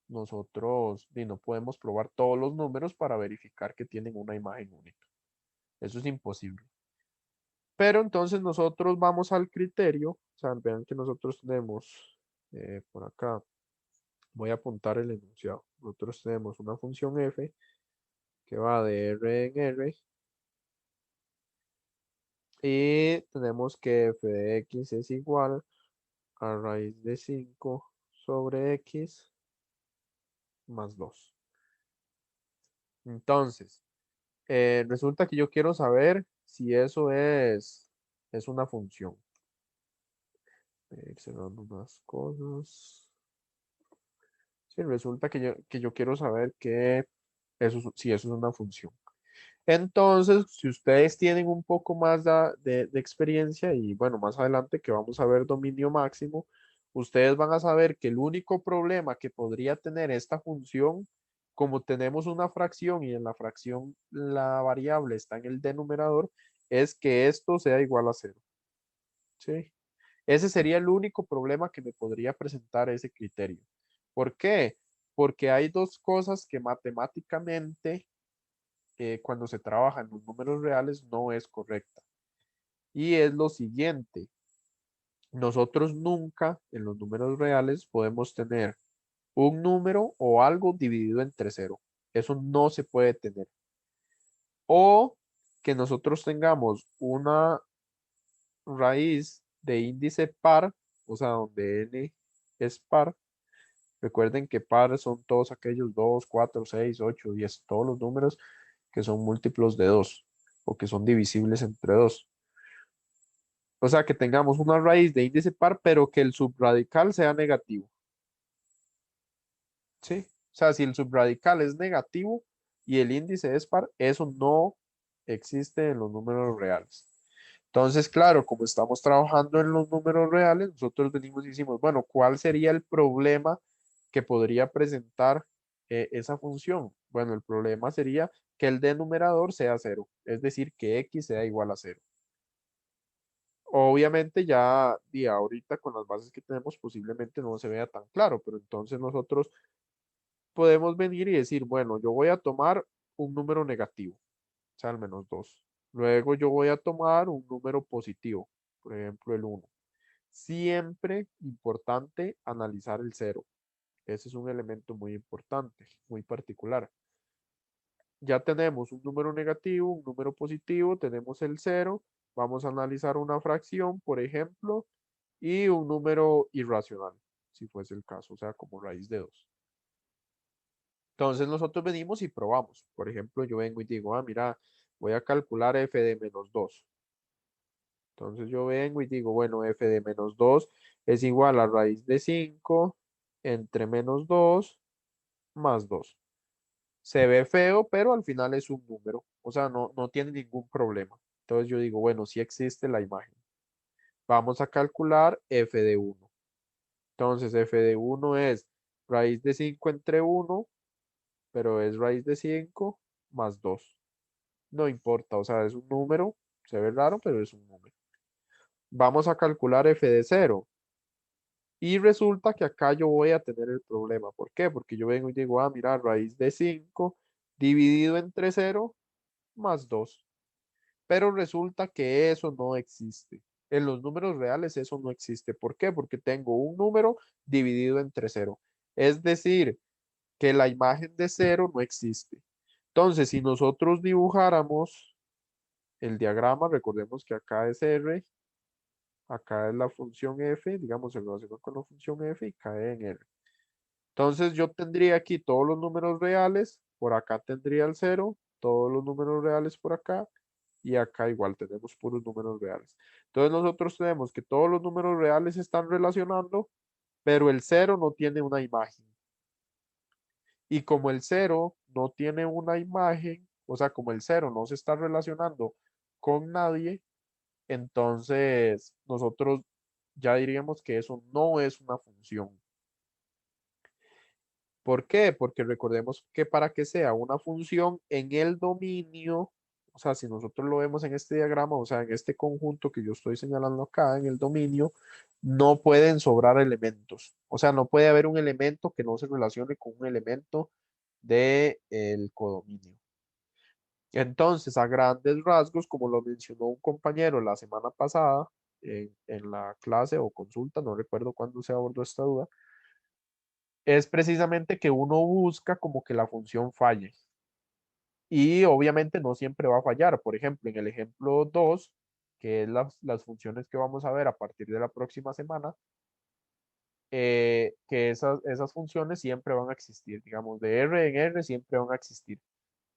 nosotros no podemos probar todos los números para verificar que tienen una imagen única. Eso es imposible. Pero entonces nosotros vamos al criterio, o sea, vean que nosotros tenemos por acá, voy a apuntar el enunciado. Nosotros tenemos una función f que va de R en R y tenemos que f de x es igual a raíz de 5 sobre x más 2. Entonces, resulta que yo quiero saber si eso es una función. Cerrando unas cosas. Sí, resulta que yo quiero saber si eso es una función. Entonces, si ustedes tienen un poco más de experiencia y bueno, más adelante que vamos a ver dominio máximo, ustedes van a saber que el único problema que podría tener esta función, como tenemos una fracción y en la fracción la variable está en el denominador, es que esto sea igual a 0. ¿Sí? Ese sería el único problema que me podría presentar ese criterio. ¿Por qué? Porque hay dos cosas que matemáticamente cuando se trabaja en los números reales no es correcta. Y es lo siguiente, nosotros nunca en los números reales podemos tener un número o algo dividido entre cero. Eso no se puede tener. O que nosotros tengamos una raíz de índice par, o sea, donde n es par. Recuerden que par son todos aquellos 2, 4, 6, 8, 10, todos los números que son múltiplos de 2 o que son divisibles entre 2. O sea, que tengamos una raíz de índice par, pero que el subradical sea negativo. ¿Sí? O sea, si el subradical es negativo y el índice es par, eso no existe en los números reales. Entonces, claro, como estamos trabajando en los números reales, nosotros venimos y decimos, bueno, ¿cuál sería el problema que podría presentar esa función? Bueno, el problema sería que el denominador sea 0, es decir, que x sea igual a 0. Obviamente ya y ahorita con las bases que tenemos posiblemente no se vea tan claro, pero entonces nosotros podemos venir y decir, bueno, yo voy a tomar un número negativo, o sea, el -2. Luego yo voy a tomar un número positivo, por ejemplo, el 1. Siempre importante analizar el 0. Ese es un elemento muy importante, muy particular. Ya tenemos un número negativo, un número positivo, tenemos el 0. Vamos a analizar una fracción, por ejemplo, y un número irracional, si fuese el caso, o sea, como raíz de 2. Entonces nosotros venimos y probamos. Por ejemplo, yo vengo y digo, mira, voy a calcular f de -2. Entonces yo vengo y digo, bueno, f de -2 es igual a raíz de 5 entre -2 más 2. Se ve feo, pero al final es un número. O sea, no tiene ningún problema. Entonces yo digo, bueno, sí existe la imagen. Vamos a calcular f de 1. Entonces f de 1 es raíz de 5 entre 1, pero es raíz de 5 más 2. No importa, o sea, es un número. Se ve raro, pero es un número. Vamos a calcular f de 0. Y resulta que acá yo voy a tener el problema. ¿Por qué? Porque yo vengo y digo, mira, raíz de 5 dividido entre 0 más 2. Pero resulta que eso no existe. En los números reales eso no existe. ¿Por qué? Porque tengo un número dividido entre 0. Es decir, que la imagen de 0 no existe. Entonces, si nosotros dibujáramos el diagrama, recordemos que acá es R, acá es la función f, digamos, se relaciona con la función f y cae en R. Entonces yo tendría aquí todos los números reales, por acá tendría el 0, todos los números reales por acá, y acá igual tenemos puros números reales. Entonces nosotros tenemos que todos los números reales se están relacionando, pero el 0 no tiene una imagen. Y como el 0 no tiene una imagen, o sea, como el 0 no se está relacionando con nadie, entonces nosotros ya diríamos que eso no es una función. ¿Por qué? Porque recordemos que para que sea una función en el dominio, o sea, si nosotros lo vemos en este diagrama, o sea, en este conjunto que yo estoy señalando acá, en el dominio, no pueden sobrar elementos. O sea, no puede haber un elemento que no se relacione con un elemento del codominio. Entonces, a grandes rasgos, como lo mencionó un compañero la semana pasada en la clase o consulta, no recuerdo cuándo se abordó esta duda, es precisamente que uno busca como que la función falle. Y obviamente no siempre va a fallar. Por ejemplo, en el ejemplo 2, que es las funciones que vamos a ver a partir de la próxima semana, que esas funciones siempre van a existir. Digamos, de R en R siempre van a existir.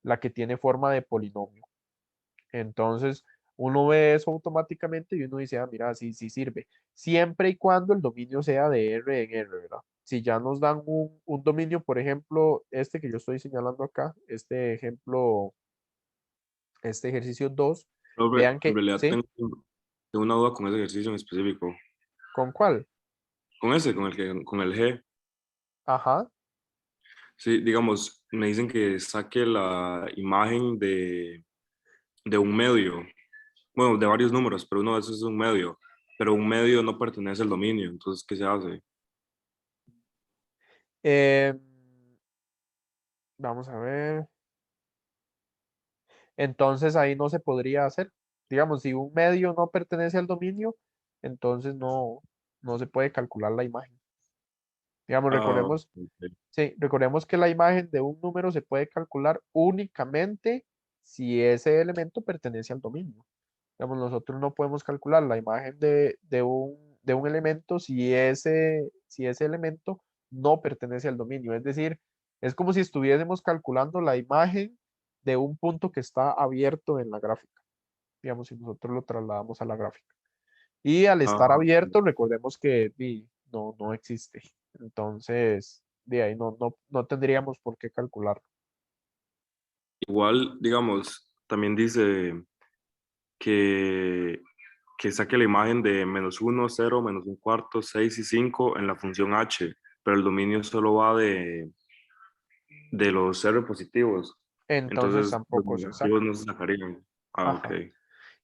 La que tiene forma de polinomio. Entonces, uno ve eso automáticamente y uno dice, mira, sí, sí sirve. Siempre y cuando el dominio sea de R en R, ¿verdad? Si ya nos dan un dominio, por ejemplo, este que yo estoy señalando acá, este ejemplo, este ejercicio 2, Profe, vean en que, realidad ¿sí? tengo una duda con ese ejercicio en específico. ¿Con cuál? Con ese, con el G. Ajá. Sí, digamos, me dicen que saque la imagen de un medio. Bueno, de varios números, pero uno de esos es un medio. Pero un medio no pertenece al dominio. Entonces, ¿qué se hace? Em, vamos a ver. Entonces ahí no se podría hacer. Digamos, si un medio no pertenece al dominio, entonces no se puede calcular la imagen. Digamos, Ah, recordemos, ok. sí, recordemos que la imagen de un número se puede calcular únicamente si ese elemento pertenece al dominio. Digamos, nosotros no podemos calcular la imagen de un elemento si ese elemento no pertenece al dominio. Es decir, es como si estuviésemos calculando la imagen de un punto que está abierto en la gráfica. Digamos, si nosotros lo trasladamos a la gráfica. Y al estar Ah, abierto, recordemos que no existe. Entonces, de ahí no tendríamos por qué calcularlo. igual, digamos, también dice que, que saque la imagen de -1, 0, -1/4, 6 y 5 en la función h, pero el dominio solo va de los cero positivos. Entonces Entonces, los tampoco es exacto. negativos no se sacarían. Ah, ok. Ajá.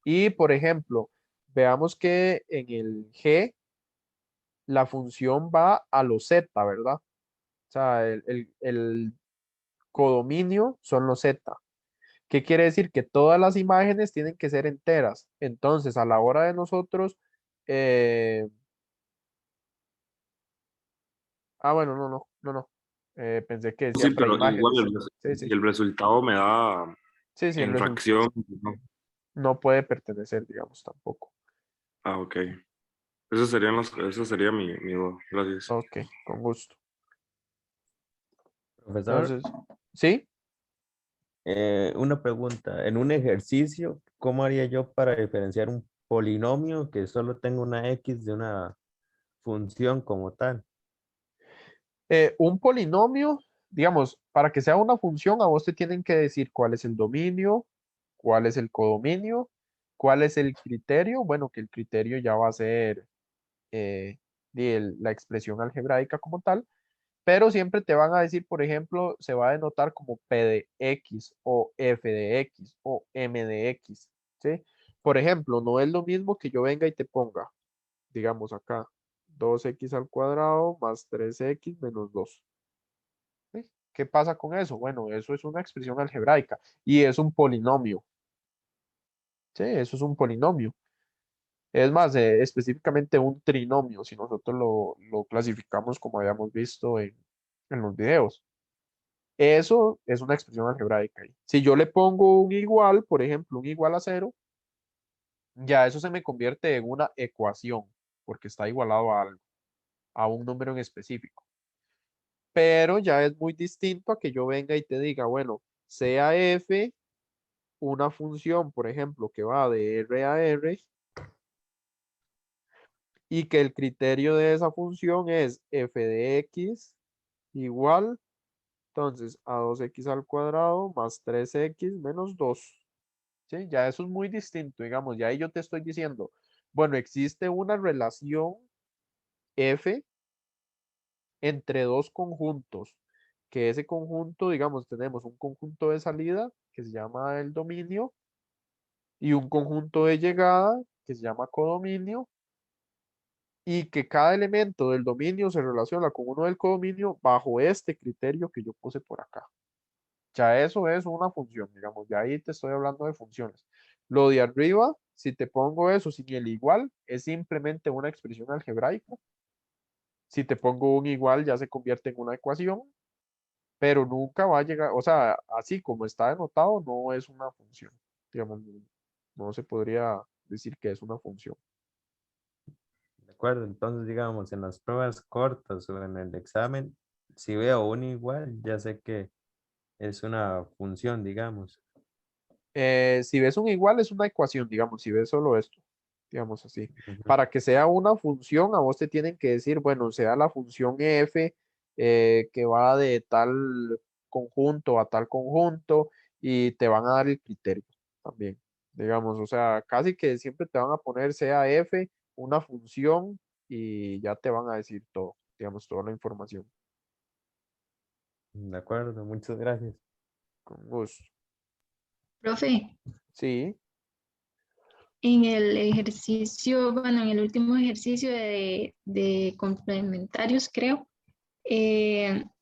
Y por ejemplo, veamos que en el G la función va a los Z, ¿verdad? O sea, el codominio son los Z. ¿Qué quiere decir? Que todas las imágenes tienen que ser enteras. Entonces, a la hora de nosotros, eh, bueno, no. Pensé que decía Sí, para pero igual imágenes. Sí, si sí, el resultado me da sí, el en resultado fracción, ¿no? no puede pertenecer, digamos, tampoco. Ah, ok. Eso sería mi duda. Gracias. Ok, con gusto. Profesor, Entonces, ¿sí? una pregunta. En un ejercicio, ¿cómo haría yo para diferenciar un polinomio que solo tenga una x de una función como tal? Un polinomio, digamos, para que sea una función, a vos te tienen que decir cuál es el dominio, cuál es el codominio, cuál es el criterio. Bueno, que el criterio ya va a ser la expresión algebraica como tal, pero siempre te van a decir, por ejemplo, se va a denotar como P de X o F de X o M de X, ¿sí? Por ejemplo, no es lo mismo que yo venga y te ponga, digamos acá, 2x al cuadrado más 3x menos 2. ¿Sí? ¿Qué pasa con eso? Bueno, eso es una expresión algebraica y es un polinomio. Sí, eso es un polinomio. Es más, específicamente un trinomio, si nosotros lo clasificamos como habíamos visto en los videos. Eso es una expresión algebraica. Si yo le pongo un igual, por ejemplo, un igual a cero, ya eso se me convierte en una ecuación, porque está igualado a algo, a un número en específico. Pero ya es muy distinto a que yo venga y te diga, bueno, sea f una función, por ejemplo, que va de R a R y que el criterio de esa función es f de x igual, entonces, a 2x al cuadrado más 3x menos 2. ¿Sí? Ya eso es muy distinto, digamos, ya ahí yo te estoy diciendo, bueno, existe una relación f entre dos conjuntos, que ese conjunto, digamos, tenemos un conjunto de salida que se llama el dominio y un conjunto de llegada que se llama codominio y que cada elemento del dominio se relaciona con uno del codominio bajo este criterio que yo puse por acá. Ya eso es una función, digamos, ya ahí te estoy hablando de funciones. Lo de arriba, si te pongo eso sin el igual, es simplemente una expresión algebraica. Si te pongo un igual, ya se convierte en una ecuación, pero nunca va a llegar, o sea, así como está denotado, no es una función. Digamos, no se podría decir que es una función. ¿De acuerdo? Entonces, digamos, en las pruebas cortas o en el examen, si veo un igual, ya sé que es una función, digamos. Si ves un igual, es una ecuación, digamos, si ves solo esto, digamos así. Ujú. Para que sea una función, a vos te tienen que decir, bueno, sea la función f que va de tal conjunto a tal conjunto y te van a dar el criterio también, digamos, o sea, casi que siempre te van a poner sea f, una función y ya te van a decir todo, digamos, toda la información. De acuerdo, muchas gracias. Con gusto. Profe, Sí, en el ejercicio, bueno, en el último ejercicio de complementarios, creo,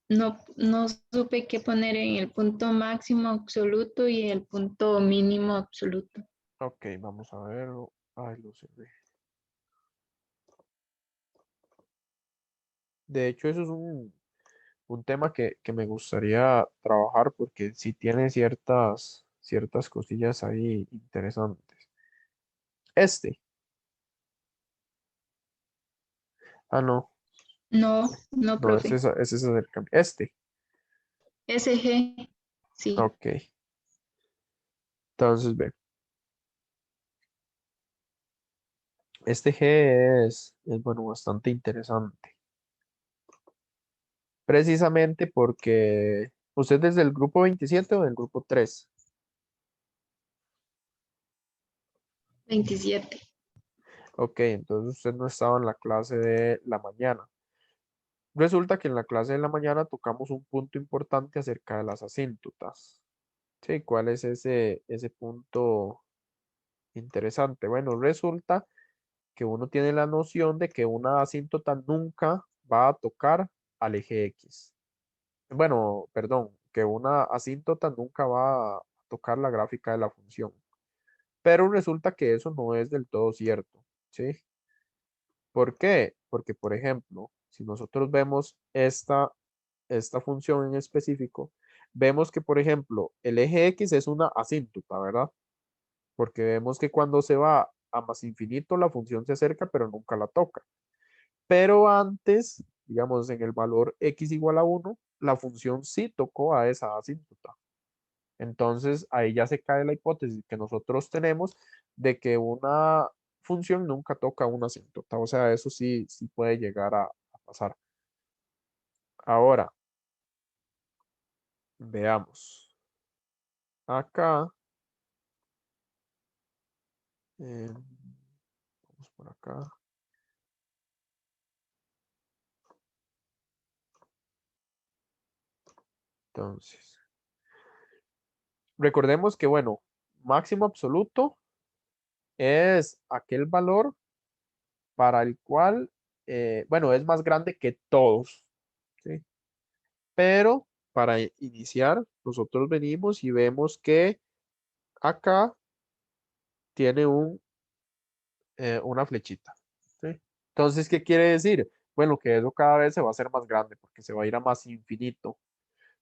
no supe qué poner en el punto máximo absoluto y el punto mínimo absoluto. ok, vamos a verlo. Ay, lo sé. De hecho, eso es un tema que me gustaría trabajar porque sí tiene ciertas cosillas ahí interesantes. Este. Ah, no. No, no, No, profe. ese es el cambio. Este. SG, sí. Ok. Entonces, ve. Este G es bueno, bastante interesante. Precisamente porque usted es del grupo 27 o del grupo 3. 27. Ok, entonces usted no estaba en la clase de la mañana. Resulta que en la clase de la mañana tocamos un punto importante acerca de las asíntotas. Sí, ¿cuál es ese punto interesante? Bueno, resulta que uno tiene la noción de que una asíntota nunca va a tocar al eje X. Bueno, perdón, que una asíntota nunca va a tocar la gráfica de la función. Pero resulta que eso no es del todo cierto, ¿sí? ¿Por qué? Porque, por ejemplo, si nosotros vemos esta función en específico, vemos que, por ejemplo, el eje X es una asíntota, ¿verdad? Porque vemos que cuando se va a más infinito, la función se acerca, pero nunca la toca. Pero antes, digamos, en el valor X igual a 1, la función sí tocó a esa asíntota. Entonces, ahí ya se cae la hipótesis que nosotros tenemos de que una función nunca toca una asíntota. O sea, eso sí puede llegar a pasar. Ahora, veamos. Acá, vamos por acá. Entonces, recordemos que, bueno, máximo absoluto es aquel valor para el cual, bueno, es más grande que todos, ¿sí? Pero para iniciar, nosotros venimos y vemos que acá tiene una flechita, ¿sí? Entonces, ¿qué quiere decir? Bueno, que eso cada vez se va a hacer más grande porque se va a ir a más infinito.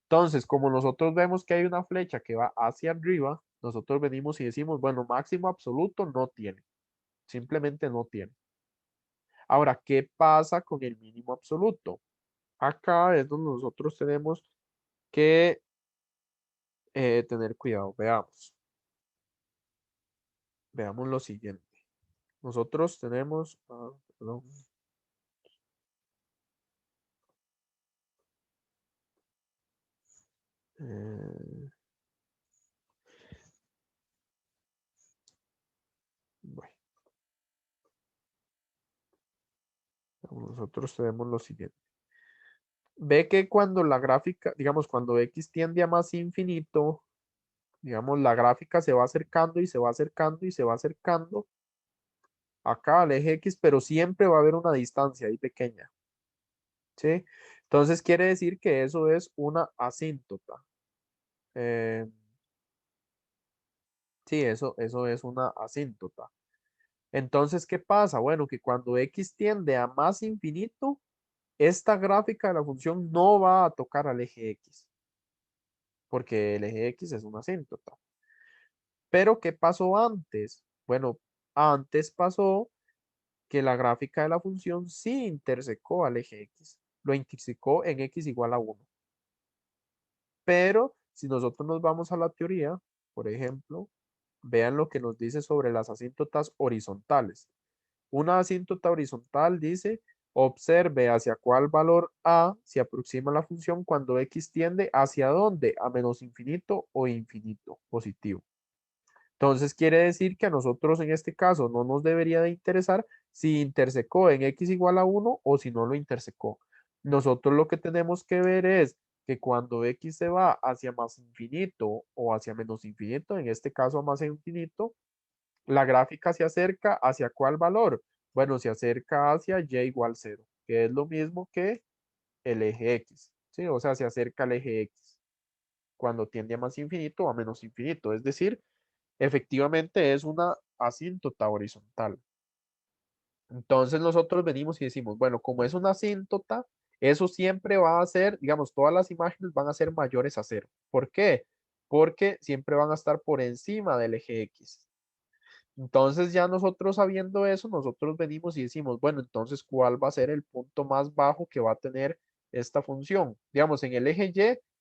Entonces, como nosotros vemos que hay una flecha que va hacia arriba, nosotros venimos y decimos, bueno, máximo absoluto no tiene, simplemente no tiene. Ahora, ¿qué pasa con el mínimo absoluto? Acá es donde nosotros tenemos que tener cuidado. Veamos lo siguiente. Nosotros tenemos, perdón, eh, bueno, nosotros tenemos lo siguiente. Ve que cuando la gráfica, digamos, cuando X tiende a más infinito, digamos, la gráfica se va acercando y se va acercando y se va acercando acá al eje X, pero siempre va a haber una distancia ahí pequeña, ¿sí? Entonces quiere decir que eso es una asíntota. Eh, sí, eso es una asíntota. Entonces, ¿qué pasa? Bueno, que cuando X tiende a más infinito, esta gráfica de la función no va a tocar al eje X, porque el eje X es una asíntota. Pero, ¿qué pasó antes? Bueno, antes pasó que la gráfica de la función sí intersecó al eje X, lo intersecó en X igual a 1. Pero si nosotros nos vamos a la teoría, por ejemplo, vean lo que nos dice sobre las asíntotas horizontales. Una asíntota horizontal dice, observe hacia cuál valor A se aproxima la función cuando X tiende hacia dónde, a menos infinito o infinito positivo. Entonces quiere decir que a nosotros en este caso no nos debería de interesar si intersecó en X igual a 1 o si no lo intersecó. Nosotros lo que tenemos que ver es que cuando X se va hacia más infinito o hacia menos infinito, en este caso a más infinito, la gráfica se acerca hacia ¿cuál valor? Bueno, se acerca hacia y igual 0, que es lo mismo que el eje X, ¿sí? O sea, se acerca al eje X cuando tiende a más infinito o a menos infinito. Es decir, efectivamente es una asíntota horizontal. Entonces nosotros venimos y decimos, bueno, como es una asíntota, eso siempre va a ser, digamos, todas las imágenes van a ser mayores a 0. ¿Por qué? Porque siempre van a estar por encima del eje X. Entonces ya nosotros sabiendo eso, nosotros venimos y decimos, bueno, entonces, ¿cuál va a ser el punto más bajo que va a tener esta función? Digamos, en el eje Y,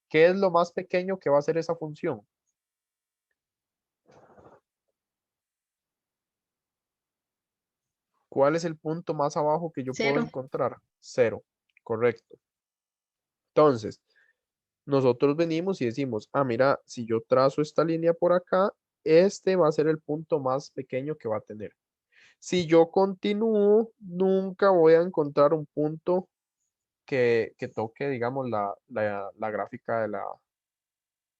¿qué es lo más pequeño que va a ser esa función? ¿Cuál es el punto más abajo que yo puedo 0. encontrar? 0, correcto. Entonces, nosotros venimos y decimos, ah, mira, si yo trazo esta línea por acá, este va a ser el punto más pequeño que va a tener. Si yo continúo, nunca voy a encontrar un punto que toque, digamos, la gráfica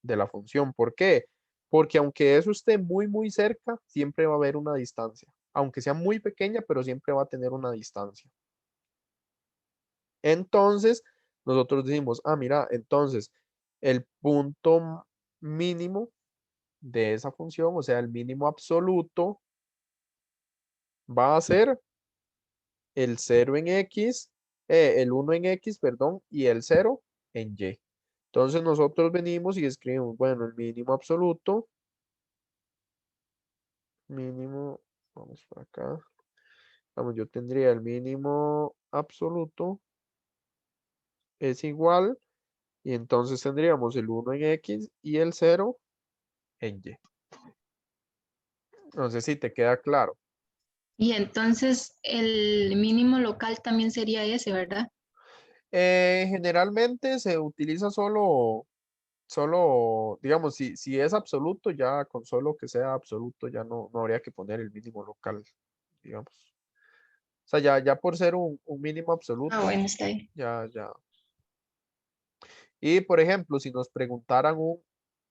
de la función. ¿Por qué? Porque aunque eso esté muy, muy cerca, siempre va a haber una distancia. Aunque sea muy pequeña, pero siempre va a tener una distancia. Entonces, nosotros decimos, ah, mira, entonces el punto mínimo de esa función, o sea, el mínimo absoluto, va a ser el 0 en X, el 1 en X, perdón, y el 0 en Y. Entonces nosotros venimos y escribimos, bueno, el mínimo absoluto, mínimo, vamos por acá, vamos, yo tendría el mínimo absoluto es igual, y entonces tendríamos el 1 en X y el 0 en Y. No sé si te queda claro. Y entonces el mínimo local también sería ese, ¿verdad? Generalmente se utiliza solo, digamos, si es absoluto, ya con solo que sea absoluto, ya no habría que poner el mínimo local, digamos. O sea, ya por ser un mínimo Ah, absoluto, bueno, está bien. ya. Y por ejemplo, si nos preguntaran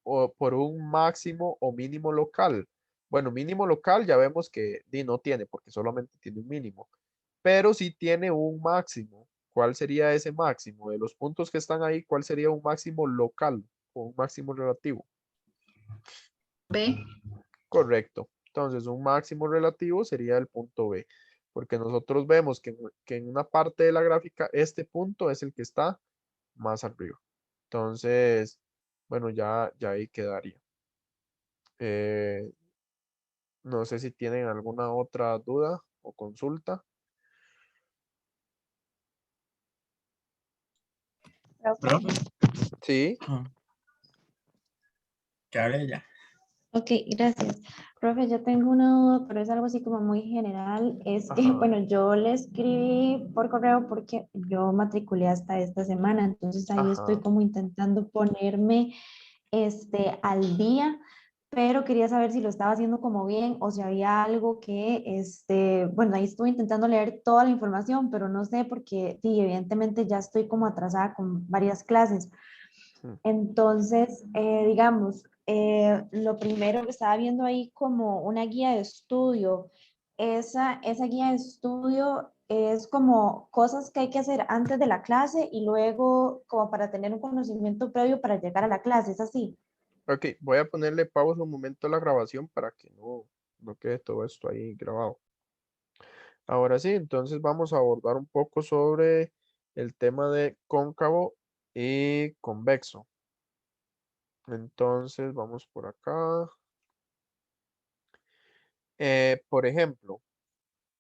por un máximo o mínimo local, bueno, mínimo local ya vemos que no tiene, porque solamente tiene un mínimo, pero si tiene un máximo. ¿Cuál sería ese máximo? De los puntos que están ahí, ¿cuál sería un máximo local o un máximo relativo? B. Correcto. Entonces, un máximo relativo sería el punto B, porque nosotros vemos que en una parte de la gráfica, este punto es el que está más arriba. Entonces, bueno, ya ahí quedaría. Eh, no sé si tienen alguna otra duda o consulta. Profe, Sí. que hable ya. Ok, gracias. Profe, yo tengo una duda, pero es algo así como muy general. Es que, Ajá, bueno, yo le escribí por correo porque yo matriculé hasta esta semana, entonces ahí estoy ajá. como intentando ponerme al día, pero quería saber si lo estaba haciendo como bien o si había algo que, bueno, ahí estuve intentando leer toda la información, pero no sé porque, sí, evidentemente ya estoy como atrasada con varias clases. Mm. Entonces, digamos, lo primero que estaba viendo ahí como una guía de estudio, esa guía de estudio es como cosas que hay que hacer antes de la clase y luego como para tener un conocimiento previo para llegar a la clase, ¿es así? Ok, voy a ponerle pausa un momento a la grabación para que no quede todo esto ahí grabado. Ahora sí, entonces vamos a abordar un poco sobre el tema de cóncavo y convexo. Entonces, vamos por acá. Por ejemplo,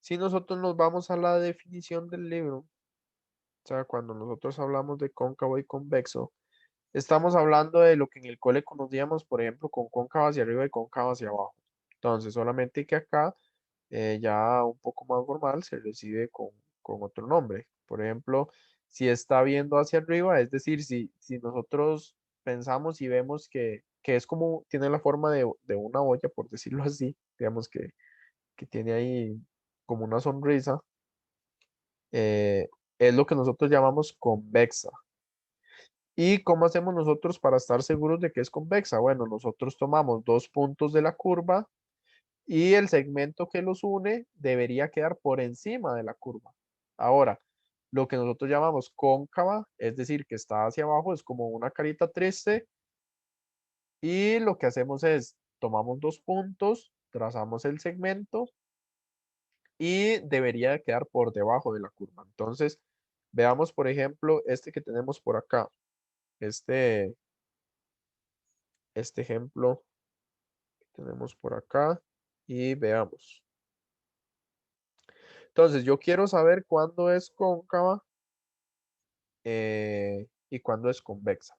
si nosotros nos vamos a la definición del libro, o sea, cuando nosotros hablamos de cóncavo y convexo, estamos hablando de lo que en el cole conocíamos, por ejemplo, con cóncavo hacia arriba y cóncavo hacia abajo. Entonces, solamente que acá, ya un poco más formal, se recibe con otro nombre. Por ejemplo, si está viendo hacia arriba, es decir, si nosotros pensamos y vemos que es como, tiene la forma de una olla, por decirlo así, digamos que tiene ahí como una sonrisa, es lo que nosotros llamamos convexa. ¿Y cómo hacemos nosotros para estar seguros de que es convexa? Bueno, nosotros tomamos dos puntos de la curva y el segmento que los une debería quedar por encima de la curva. Ahora, lo que nosotros llamamos cóncava, es decir, que está hacia abajo, es como una carita triste, y lo que hacemos es tomamos dos puntos, trazamos el segmento y debería quedar por debajo de la curva. Entonces, Veamos, por ejemplo, este que tenemos por acá. Este ejemplo que tenemos por acá. Y veamos. Entonces, yo quiero saber cuándo es cóncava y cuándo es convexa.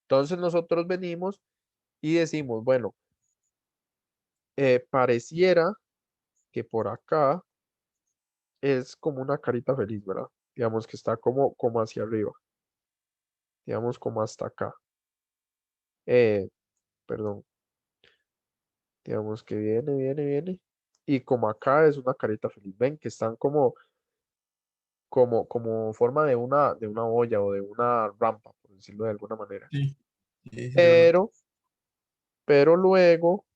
Entonces, nosotros venimos y decimos, bueno, pareciera que por acá es como una carita feliz, ¿verdad? Digamos que está como hacia arriba. Digamos como hasta acá. Eh, perdón. Digamos que viene. Y como acá es una carita feliz. Ven que están como forma de una olla o de una rampa, por decirlo de alguna manera. Sí, sí, sí, lo noto. Pero luego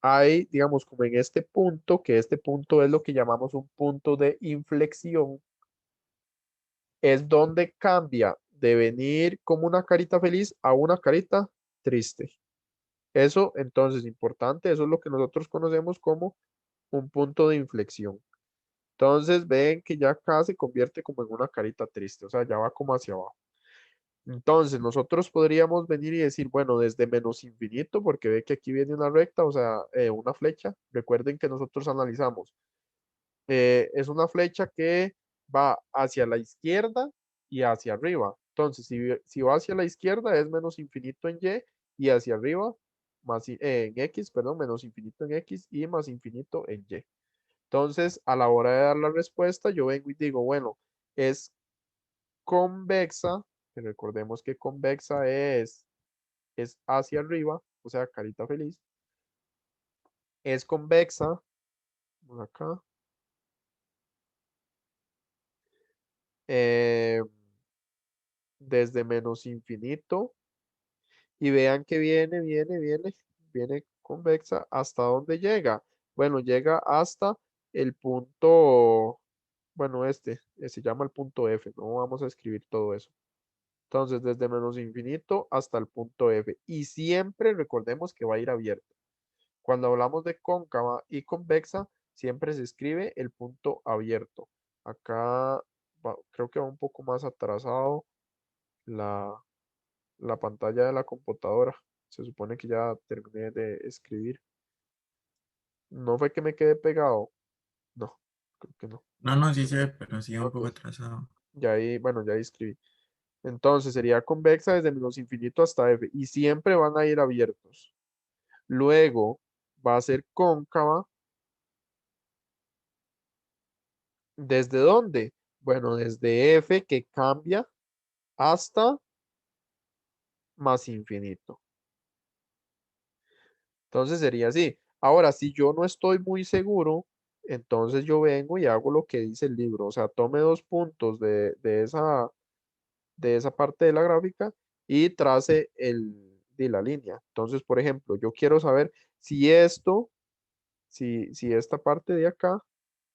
hay, digamos, como en este punto, que este punto es lo que llamamos un punto de inflexión, es donde cambia de venir como una carita feliz a una carita triste. Eso, entonces, importante, eso es lo que nosotros conocemos como un punto de inflexión. Entonces, ven que ya acá se convierte como en una carita triste, o sea, ya va como hacia abajo. Entonces, nosotros podríamos venir y decir, bueno, desde menos infinito, porque ve que aquí viene una recta, o sea, una flecha. Recuerden que nosotros analizamos. Es una flecha que va hacia la izquierda y hacia arriba. Entonces, si va hacia la izquierda es menos infinito en Y y hacia arriba en X, perdón, menos infinito en X y más infinito en Y. Entonces, a la hora de dar la respuesta, yo vengo y digo, bueno, es convexa, que recordemos que convexa es hacia arriba, o sea, carita feliz. Es convexa, vamos acá, eh, desde menos infinito. Y vean que viene convexa. ¿Hasta dónde llega? Bueno, llega hasta el punto, bueno, se llama el punto F, no vamos a escribir todo eso. Entonces, desde menos infinito hasta el punto F. Y siempre recordemos que va a ir abierto. Cuando hablamos de cóncava y convexa, siempre se escribe el punto abierto. Acá creo que va un poco más atrasado la, la pantalla de la computadora. Se supone que ya terminé de escribir. No fue que me quedé pegado. No, creo que no. No, no, sí sé, pero sí un Ok, poco atrasado. ya ahí, bueno, ya ahí escribí. Entonces sería convexa desde menos infinito hasta F y siempre van a ir abiertos. Luego va a ser cóncava. ¿Desde dónde? Bueno, desde F que cambia hasta más infinito. Entonces sería así. Ahora, si yo no estoy muy seguro, entonces yo vengo y hago lo que dice el libro. O sea, tome 2 puntos de esa parte de la gráfica y trace de la línea. Entonces, por ejemplo, yo quiero saber si esta parte de acá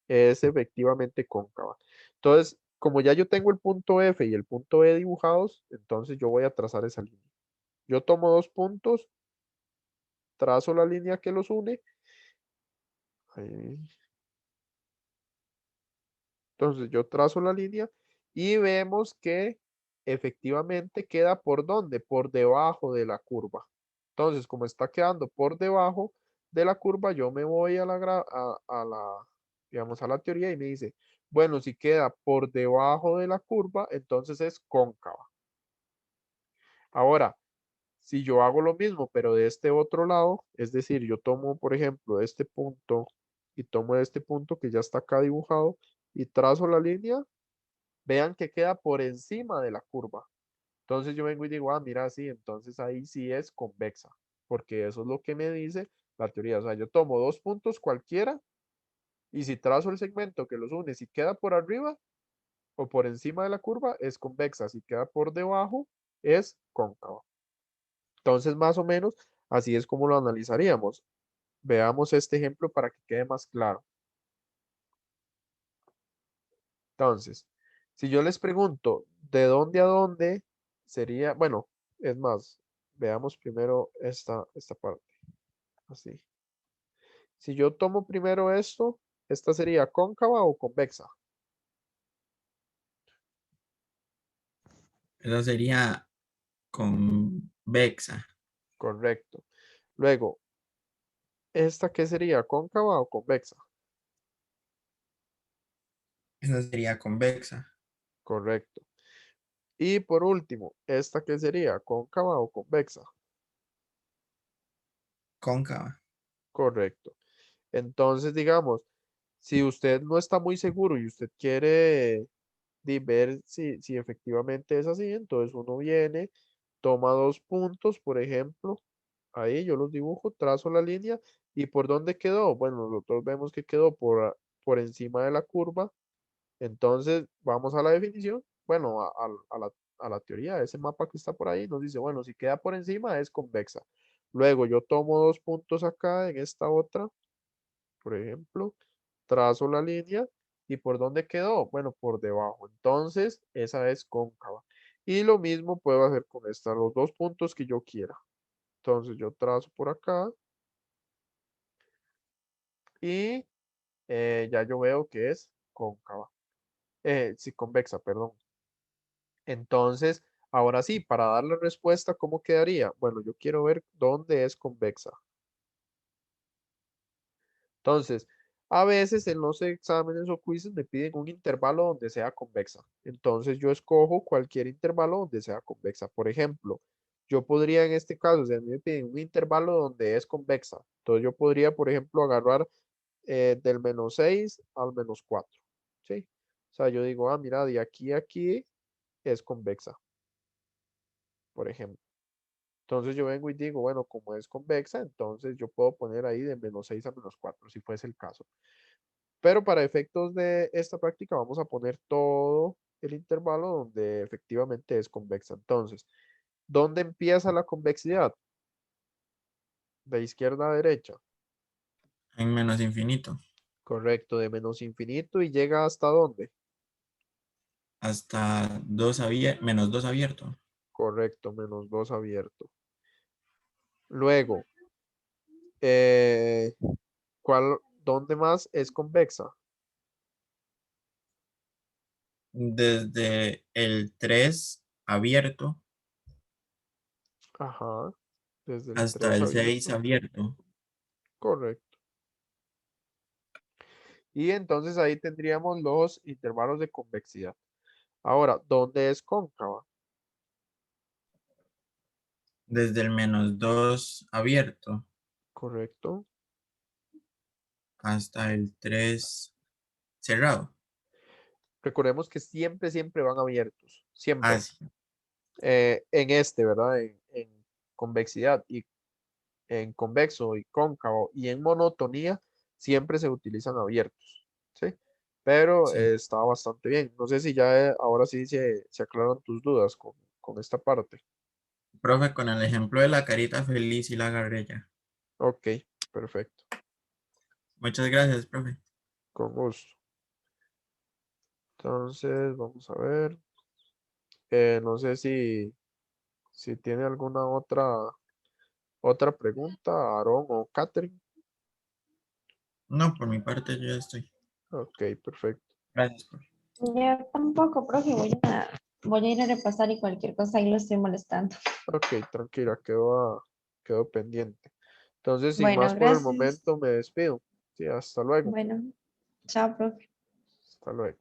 es efectivamente cóncava. Entonces, como ya yo tengo el punto F y el punto E dibujados, entonces yo voy a trazar esa línea. Yo tomo 2 puntos, trazo la línea que los une. Ahí. Entonces yo trazo la línea y vemos que efectivamente queda por dónde, por debajo de la curva. Entonces, como está quedando por debajo de la curva, yo me voy digamos, a la teoría y me dice, bueno, si queda por debajo de la curva, entonces es cóncava. Ahora, si yo hago lo mismo, pero de este otro lado, es decir, yo tomo, por ejemplo, este punto y tomo este punto que ya está acá dibujado y trazo la línea, vean que queda por encima de la curva. Entonces yo vengo y digo, mira, sí, entonces ahí sí es convexa, porque eso es lo que me dice la teoría. O sea, yo tomo 2 puntos cualquiera y si trazo el segmento que los une, si queda por arriba o por encima de la curva, es convexa. Si queda por debajo, es cóncava. Entonces, más o menos, así es como lo analizaríamos. Veamos este ejemplo para que quede más claro. Entonces, si yo les pregunto, ¿de dónde a dónde sería? Bueno, es más, veamos primero esta parte. Así. Si yo tomo primero esto, ¿esta sería cóncava o convexa? Esa sería convexa. Correcto. Luego, ¿esta qué sería? ¿Cóncava o convexa? Esa sería convexa. Correcto. Y por último, ¿esta qué sería? ¿Cóncava o convexa? Cóncava. Correcto. Entonces, digamos, si usted no está muy seguro y usted quiere ver si efectivamente es así, entonces uno viene, toma 2 puntos, por ejemplo, ahí yo los dibujo, trazo la línea y ¿por dónde quedó? Bueno, nosotros vemos que quedó por encima de la curva, entonces vamos a la definición, bueno, a la teoría, ese mapa que está por ahí nos dice, bueno, si queda por encima es convexa. Luego yo tomo 2 puntos acá en esta otra, por ejemplo, trazo la línea y ¿por dónde quedó? Bueno, por debajo. Entonces, esa es cóncava. Y lo mismo puedo hacer con esta, los 2 puntos que yo quiera. Entonces, yo trazo por acá y ya yo veo que es cóncava. Sí, convexa, perdón. Entonces, ahora sí, para dar la respuesta, ¿cómo quedaría? Bueno, yo quiero ver dónde es convexa. Entonces, a veces en los exámenes o quizzes me piden un intervalo donde sea convexa. Entonces, yo escojo cualquier intervalo donde sea convexa. Por ejemplo, yo podría en este caso, si a mí me piden un intervalo donde es convexa, entonces yo podría, por ejemplo, agarrar del -6 al -4. ¿Sí? O sea, yo digo, ah, mira, de aquí a aquí es convexa, por ejemplo. Entonces yo vengo y digo, bueno, como es convexa, entonces yo puedo poner ahí de -6 a -4, si fuese el caso. Pero para efectos de esta práctica vamos a poner todo el intervalo donde efectivamente es convexa. Entonces, ¿dónde empieza la convexidad? De izquierda a derecha. En menos infinito. Correcto, de menos infinito y llega hasta dónde. Hasta menos 2 abierto. Correcto, -2 abierto. Luego, ¿dónde más es convexa? Desde el 3 abierto Ajá, desde el hasta 3 el 6 abierto. abierto. Correcto. Y entonces ahí tendríamos los intervalos de convexidad. Ahora, ¿dónde es cóncava? Desde el menos 2 abierto Correcto. hasta el 3 cerrado. Recordemos que siempre, siempre van abiertos. Siempre. Así. En este, ¿verdad? En convexidad y en convexo y cóncavo y en monotonía, siempre se utilizan abiertos. ¿Sí? Pero Sí. está bastante bien. No sé si ya ahora sí se aclaran tus dudas con esta parte. Profe, con el ejemplo de la carita feliz y la agarré ya. Ok, perfecto. Muchas gracias, profe. Con gusto. Entonces, vamos a ver. No sé si tiene alguna otra pregunta, Aaron o Catherine. No, por mi parte yo ya estoy. Ok, perfecto. Gracias, profe. Yo tampoco, profe, voy a ir a repasar y cualquier cosa ahí lo estoy molestando. Ok, tranquila, quedó pendiente. Entonces, sin más Bueno, por el gracias. momento, me despido. Sí, hasta luego. Bueno, chao, profe. Hasta luego.